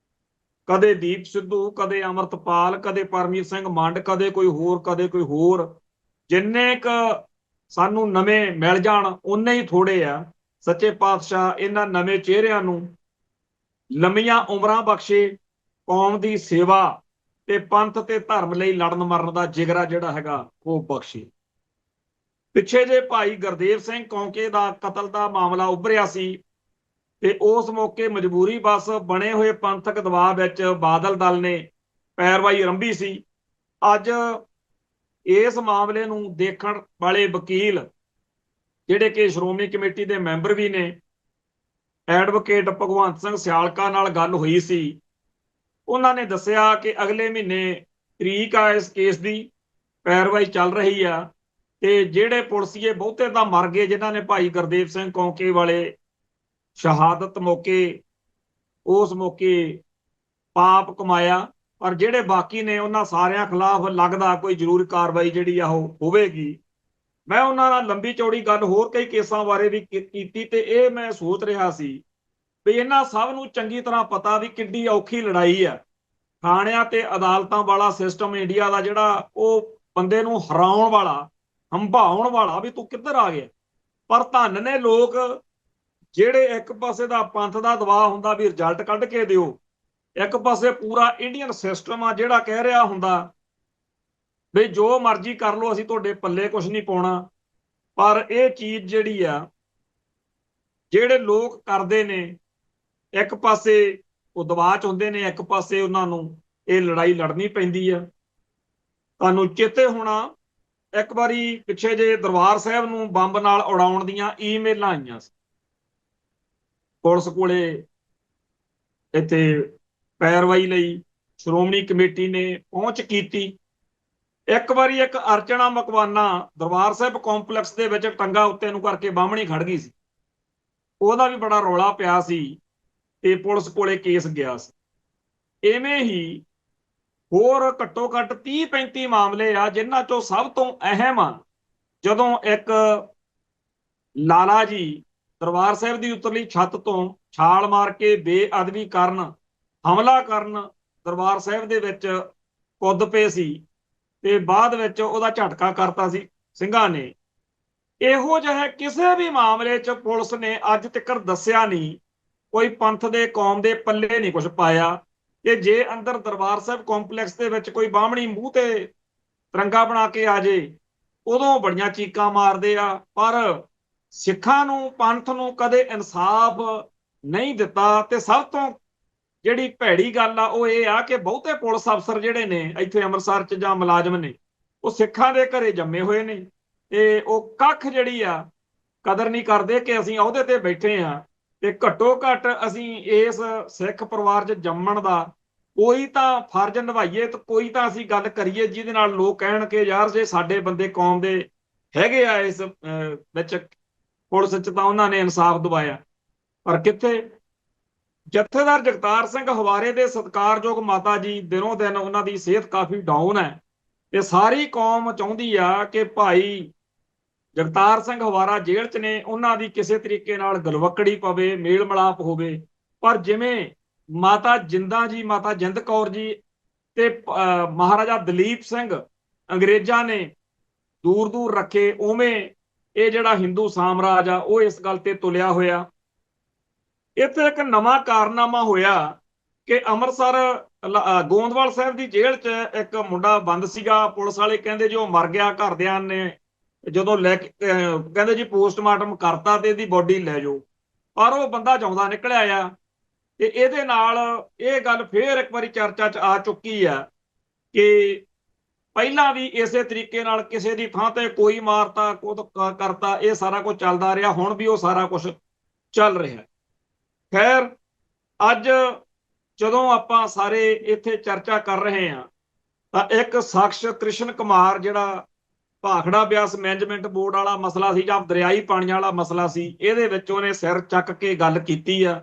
ਕਦੇ ਦੀਪ ਸਿੱਧੂ, ਕਦੇ ਅਮਰਤਪਾਲ, ਕਦੇ ਪਰਮਜੀਤ ਸਿੰਘ ਮੰਡ, ਕਦੇ ਕੋਈ ਹੋਰ, ਕਦੇ ਕੋਈ ਹੋਰ। ਜਿੰਨੇ ਕੁ ਸਾਨੂੰ ਨਵੇਂ ਮਿਲ ਜਾਣ ਉਨੇ ਹੀ ਥੋੜੇ ਆ। ਸੱਚੇ ਪਾਤਸ਼ਾਹ ਇਹਨਾਂ ਨਵੇਂ ਚਿਹਰਿਆਂ ਨੂੰ ਲੰਮੀਆਂ ਉਮਰਾਂ ਬਖਸ਼ੇ, ਕੌਮ ਦੀ ਸੇਵਾ ਤੇ ਪੰਥ ਤੇ ਧਰਮ ਲਈ ਲੜਨ ਮਰਨ ਦਾ ਜਿਗਰਾ ਜਿਹੜਾ ਹੈਗਾ ਉਹ ਬਖਸ਼ੇ। ਪਿੱਛੇ ਜੇ ਭਾਈ ਗੁਰਦੇਵ ਸਿੰਘ ਕੌਂਕੇ ਦਾ ਕਤਲ ਦਾ ਮਾਮਲਾ ਉੱਭਰਿਆ ਸੀ ਤੇ ਉਸ ਮੌਕੇ ਮਜਬੂਰੀ ਬਸ ਬਣੇ ਹੋਏ ਪੰਥਕ ਦਬਾਅ ਵਿੱਚ ਬਾਦਲ ਦਲ ਨੇ ਪੈਰਵਾਈ ਆਰੰਭੀ ਸੀ। ਅੱਜ ਇਸ ਮਾਮਲੇ ਨੂੰ ਦੇਖਣ ਵਾਲੇ ਵਕੀਲ ਜਿਹੜੇ ਕਿ ਸ਼੍ਰੋਮਣੀ ਕਮੇਟੀ ਦੇ ਮੈਂਬਰ ਵੀ ਨੇ, ਐਡਵੋਕੇਟ ਭਗਵੰਤ ਸਿੰਘ ਸਿਆਲਕਾ ਨਾਲ ਗੱਲ ਹੋਈ ਸੀ। ਉਹਨਾਂ ਨੇ ਦੱਸਿਆ ਕਿ ਅਗਲੇ ਮਹੀਨੇ ਤਰੀਕ ਆ ਇਸ ਕੇਸ ਦੀ, ਪੈਰਵਾਈ ਚੱਲ ਰਹੀ ਆ ਤੇ ਜਿਹੜੇ ਪੁਲਸੀਏ ਬਹੁਤੇ ਤਾਂ ਮਰ ਗਏ ਜਿਨ੍ਹਾਂ ਨੇ ਭਾਈ ਗੁਰਦੇਵ ਸਿੰਘ ਕੌਂਕੇ ਵਾਲੇ ਸ਼ਹਾਦਤ ਮੌਕੇ ਉਸ ਮੌਕੇ ਪਾਪ ਕਮਾਇਆ, ਪਰ ਜਿਹੜੇ ਬਾਕੀ ਨੇ ਉਹਨਾਂ ਸਾਰਿਆਂ ਖਿਲਾਫ ਲੱਗਦਾ ਕੋਈ ਜ਼ਰੂਰ ਕਾਰਵਾਈ ਜਿਹੜੀ ਆ ਉਹ ਹੋਵੇਗੀ। ਮੈਂ ਉਹਨਾਂ ਨਾਲ ਲੰਬੀ ਚੌੜੀ ਗੱਲ ਹੋਰ ਕਈ ਕੇਸਾਂ ਬਾਰੇ ਵੀ ਕੀਤੀ ਤੇ ਇਹ ਮੈਂ ਸੋਚ ਰਿਹਾ ਸੀ ਵੀ ਇਹਨਾਂ ਸਭ ਨੂੰ ਚੰਗੀ ਤਰ੍ਹਾਂ ਪਤਾ ਵੀ ਕਿੰਨੀ ਔਖੀ ਲੜਾਈ ਆ। ਥਾਣਿਆਂ ਤੇ ਅਦਾਲਤਾਂ ਵਾਲਾ ਸਿਸਟਮ ਇੰਡੀਆ ਦਾ ਜਿਹੜਾ ਉਹ ਬੰਦੇ ਨੂੰ ਹਰਾਉਣ ਵਾਲਾ, ਹੰਭਾਉਣ ਵਾਲਾ ਵੀ ਤੂੰ ਕਿੱਧਰ ਆ ਗਿਆ। ਪਰ ਧੰਨ ਨੇ ਲੋਕ ਜਿਹੜੇ ਇੱਕ ਪਾਸੇ ਦਾ ਪੰਥ ਦਾ ਦਬਾਅ ਹੁੰਦਾ ਵੀ ਰਿਜ਼ਲਟ ਕੱਢ ਕੇ ਦਿਓ, ਇੱਕ ਪਾਸੇ ਪੂਰਾ ਇੰਡੀਅਨ ਸਿਸਟਮ ਆ ਜਿਹੜਾ ਕਹਿ ਰਿਹਾ ਹੁੰਦਾ ਵੀ ਜੋ ਮਰਜ਼ੀ ਕਰ ਲਓ, ਅਸੀਂ ਤੁਹਾਡੇ ਪੱਲੇ ਕੁਝ ਨਹੀਂ ਪਾਉਣਾ। ਪਰ ਇਹ ਚੀਜ਼ ਜਿਹੜੀ ਆ ਜਿਹੜੇ ਲੋਕ ਕਰਦੇ ਨੇ, ਇੱਕ ਪਾਸੇ ਉਹ ਦਬਾਅ 'ਚ ਹੁੰਦੇ ਨੇ, ਇੱਕ ਪਾਸੇ ਉਹਨਾਂ ਨੂੰ ਇਹ ਲੜਾਈ ਲੜਨੀ ਪੈਂਦੀ ਆ। ਤੁਹਾਨੂੰ ਚੇਤੇ ਹੋਣਾ ਇੱਕ ਵਾਰੀ ਪਿੱਛੇ ਜੇ ਦਰਬਾਰ ਸਾਹਿਬ ਨੂੰ ਬੰਬ ਨਾਲ ਉਡਾਉਣ ਦੀਆਂ ਈਮੇਲਾਂ ਆਈਆਂ ਸੀ, ਪੁਲਿਸ ਕੋਲੇ ਇੱਥੇ ਪੈਰਵਾਈ ਲਈ ਸ਼੍ਰੋਮਣੀ ਕਮੇਟੀ ਨੇ ਪਹੁੰਚ ਕੀਤੀ। ਇੱਕ ਵਾਰੀ ਇੱਕ ਅਰਚਨਾ ਮਕਵਾਨਾ ਦਰਬਾਰ ਸਾਹਿਬ ਕੰਪਲੈਕਸ ਦੇ ਵਿੱਚ ਟੰਗਾ ਉੱਤੇ ਨੂੰ ਕਰਕੇ ਬਾਹਮਣੀ ਖੜ ਗਈ ਸੀ, ਉਹਦਾ ਵੀ ਬੜਾ ਰੌਲਾ ਪਿਆ ਸੀ ਤੇ ਪੁਲਿਸ ਕੋਲੇ ਕੇਸ ਗਿਆ ਸੀ। ਇਵੇਂ ਹੀ ਹੋਰ ਘੱਟੋ ਘੱਟ 30-35 ਮਾਮਲੇ ਆ ਜਿਨ੍ਹਾਂ ਚੋਂ ਸਭ ਤੋਂ ਅਹਿਮ ਆ ਜਦੋਂ ਇੱਕ ਲਾਲਾ ਜੀ ਦਰਬਾਰ ਸਾਹਿਬ ਦੀ ਉੱਤਰਲੀ ਛੱਤ ਤੋਂ ਛਾਲ ਮਾਰ ਕੇ ਬੇਅਦਬੀ ਕਰਨ, ਹਮਲਾ ਕਰਨ ਦਰਬਾਰ ਸਾਹਿਬ ਦੇ ਵਿੱਚ ਕੁੱਦ ਪਏ ਸੀ ਤੇ ਬਾਅਦ ਵਿੱਚ ਉਹਦਾ ਝਟਕਾ ਕਰਤਾ ਸੀ ਸਿੰਘਾਂ ਨੇ। ਇਹੋ ਜਿਹੇ ਕਿਸੇ ਵੀ ਮਾਮਲੇ 'ਚ ਪੁਲਿਸ ਨੇ ਅੱਜ ਤੱਕ ਦੱਸਿਆ ਨਹੀਂ, ਕੋਈ ਪੰਥ ਦੇ ਕੌਮ ਦੇ ਪੱਲੇ ਨਹੀਂ ਕੁਝ ਪਾਇਆ ਕਿ ਜੇ ਅੰਦਰ ਦਰਬਾਰ ਸਾਹਿਬ ਕੰਪਲੈਕਸ ਦੇ ਵਿੱਚ ਕੋਈ ਬਾਹਮਣੀ ਮੂੰਹ ਤੇ ਤਿਰੰਗਾ ਬਣਾ ਕੇ ਆ ਜੇ ਉਦੋਂ ਬੜੀਆਂ ਚੀਕਾਂ ਮਾਰਦੇ ਆ। ਪਰ ਸਿੱਖਾਂ ਨੂੰ, ਪੰਥ ਨੂੰ ਕਦੇ ਇਨਸਾਫ ਨਹੀਂ ਦਿੱਤਾ। ਤੇ ਸਭ ਤੋਂ ਜਿਹੜੀ ਭੈੜੀ ਗੱਲ ਆ ਉਹ ਇਹ ਆ ਕਿ ਬਹੁਤੇ ਪੁਲਿਸ ਅਫਸਰ ਜਿਹੜੇ ਨੇ ਇੱਥੇ ਅੰਮ੍ਰਿਤਸਰ 'ਚ ਜਾਂ ਮੁਲਾਜ਼ਮ ਨੇ ਉਹ ਸਿੱਖਾਂ ਦੇ ਘਰੇ ਜੰਮੇ ਹੋਏ ਨੇ ਤੇ ਉਹ ਕੱਖ ਜਿਹੜੀ ਆ ਕਦਰ ਨਹੀਂ ਕਰਦੇ ਕਿ ਅਸੀਂ ਅਹੁਦੇ ਤੇ ਬੈਠੇ ਆ ਤੇ ਘੱਟੋ ਘੱਟ ਅਸੀਂ ਇਸ ਸਿੱਖ ਪਰਿਵਾਰ 'ਚ ਜੰਮਣ ਦਾ ਕੋਈ ਤਾਂ ਫਰਜ਼ ਨਿਭਾਈਏ ਤੇ ਕੋਈ ਤਾਂ ਅਸੀਂ ਗੱਲ ਕਰੀਏ ਜਿਹਦੇ ਨਾਲ ਲੋਕ ਕਹਿਣ ਕਿ ਯਾਰ ਜੇ ਸਾਡੇ ਬੰਦੇ ਕੌਮ ਦੇ ਹੈਗੇ ਆ ਇਸ ਵਿੱਚ ਪੁਲਿਸ 'ਚ ਤਾਂ ਉਹਨਾਂ ਨੇ ਇਨਸਾਫ ਦਿਵਾਇਆ। ਪਰ ਕਿੱਥੇ, ਜਥੇਦਾਰ ਜਗਤਾਰ ਸਿੰਘ ਹਵਾਰੇ ਦੇ ਸਤਿਕਾਰਯੋਗ ਮਾਤਾ ਜੀ ਦਿਨੋਂ ਦਿਨ ਉਹਨਾਂ ਦੀ ਸਿਹਤ ਕਾਫੀ ਡਾਊਨ ਹੈ ਤੇ ਸਾਰੀ ਕੌਮ ਚਾਹੁੰਦੀ ਆ ਕਿ ਭਾਈ ਜਗਤਾਰ ਸਿੰਘ ਹਵਾਰਾ ਜੇਲ੍ਹ 'ਚ ਨੇ, ਉਹਨਾਂ ਦੀ ਕਿਸੇ ਤਰੀਕੇ ਨਾਲ ਗਲਵੱਕੜੀ ਪਵੇ, ਮੇਲ ਮਿਲਾਪ ਹੋਵੇ। ਪਰ ਜਿਵੇਂ ਮਾਤਾ ਜਿੰਦਾ ਜੀ, ਮਾਤਾ ਜਿੰਦ ਕੌਰ ਜੀ ਤੇ ਮਹਾਰਾਜਾ ਦਲੀਪ ਸਿੰਘ ਅੰਗਰੇਜ਼ਾਂ ਨੇ ਦੂਰ ਦੂਰ ਰੱਖੇ, ਉਵੇਂ ਇਹ ਜਿਹੜਾ ਹਿੰਦੂ ਸਾਮਰਾਜ ਆ ਉਹ ਇਸ ਗੱਲ ਤੇ ਤੁਲਿਆ ਹੋਇਆ। ਇੱਥੇ ਇੱਕ ਨਵਾਂ ਕਾਰਨਾਮਾ ਹੋਇਆ ਕਿ ਅੰਮ੍ਰਿਤਸਰ ਗੋਂਦਵਾਲ ਸਾਹਿਬ ਦੀ ਜੇਲ੍ਹ 'ਚ ਇੱਕ ਮੁੰਡਾ ਬੰਦ ਸੀਗਾ। ਪੁਲਿਸ ਵਾਲੇ ਕਹਿੰਦੇ ਜੀ ਉਹ ਮਰ ਗਿਆ, ਘਰਦਿਆਂ ਨੇ ਜਦੋਂ ਲੈ ਕੇ ਕਹਿੰਦੇ ਜੀ ਪੋਸਟਮਾਰਟਮ ਕਰਤਾ ਤੇ ਇਹਦੀ ਬੋਡੀ ਲੈ ਜਾਓ, ਪਰ ਉਹ ਬੰਦਾ ਜਿਉਂਦਾ ਨਿਕਲਿਆ ਆ। ਤੇ ਇਹਦੇ ਨਾਲ ਇਹ ਗੱਲ ਫੇਰ ਇੱਕ ਵਾਰੀ ਚਰਚਾ 'ਚ ਆ ਚੁੱਕੀ ਆ ਕਿ ਪਹਿਲਾਂ ਵੀ ਇਸੇ ਤਰੀਕੇ ਨਾਲ ਕਿਸੇ ਦੀ ਥਾਂ ਤੇ ਕੋਈ ਮਾਰਤਾ, ਕੁਝ ਕਰਤਾ, ਇਹ ਸਾਰਾ ਕੁਝ ਚੱਲਦਾ ਰਿਹਾ, ਹੁਣ ਵੀ ਉਹ ਸਾਰਾ ਕੁਝ ਚੱਲ ਰਿਹਾ। ਖੈਰ, ਅੱਜ ਜਦੋਂ ਆਪਾਂ ਸਾਰੇ ਇੱਥੇ ਚਰਚਾ ਕਰ ਰਹੇ ਹਾਂ ਤਾਂ ਇੱਕ ਸ਼ਖਸ ਕ੍ਰਿਸ਼ਨ ਕੁਮਾਰ, ਜਿਹੜਾ ਭਾਖੜਾ ਬਿਆਸ ਮੈਨੇਜਮੈਂਟ ਬੋਰਡ ਵਾਲਾ ਮਸਲਾ ਸੀ ਜਾਂ ਦਰਿਆਈ ਪਾਣੀਆਂ ਵਾਲਾ ਮਸਲਾ ਸੀ, ਇਹਦੇ ਵਿੱਚ ਉਹਨੇ ਸਿਰ ਚੱਕ ਕੇ ਗੱਲ ਕੀਤੀ ਆ।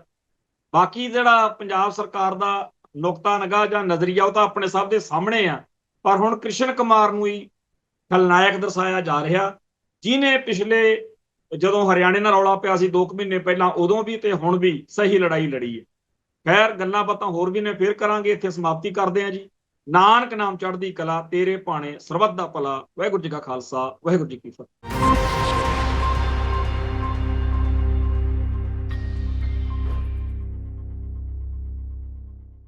ਬਾਕੀ ਜਿਹੜਾ ਪੰਜਾਬ ਸਰਕਾਰ ਦਾ ਨੁਕਤਾ ਨਿਗਾਹ ਜਾਂ ਨਜ਼ਰੀਆ ਉਹ ਤਾਂ ਆਪਣੇ ਸਭ ਦੇ ਸਾਹਮਣੇ ਆ, ਪਰ ਹੁਣ ਕ੍ਰਿਸ਼ਨ ਕੁਮਾਰ ਨੂੰ ਹੀ ਖਲਨਾਇਕ ਦਰਸਾਇਆ ਜਾ ਰਿਹਾ, ਜਿਹਨੇ ਪਿਛਲੇ ਜਦੋਂ ਹਰਿਆਣੇ ਨਾਲ ਰੌਲਾ ਪਿਆ ਸੀ 2 ਮਹੀਨੇ ਪਹਿਲਾਂ, ਉਦੋਂ ਵੀ ਤੇ ਹੁਣ ਵੀ ਸਹੀ ਲੜਾਈ ਲੜੀ ਹੈ। ਖੈਰ, ਗੱਲਾਂ ਬਾਤਾਂ ਹੋਰ ਵੀ ਨੇ, ਫੇਰ ਕਰਾਂਗੇ। ਇੱਥੇ ਸਮਾਪਤੀ ਕਰਦੇ ਹਾਂ ਜੀ। ਨਾਨਕ ਨਾਮ ਚੜ੍ਹਦੀ ਕਲਾ, ਤੇਰੇ ਭਾਣੇ ਸਰਬੱਤ ਦਾ ਭਲਾ। ਵਾਹਿਗੁਰੂ ਜੀ ਕਾ ਖਾਲਸਾ, ਵਾਹਿਗੁਰੂ ਜੀ ਕੀ ਫਤਿਹ।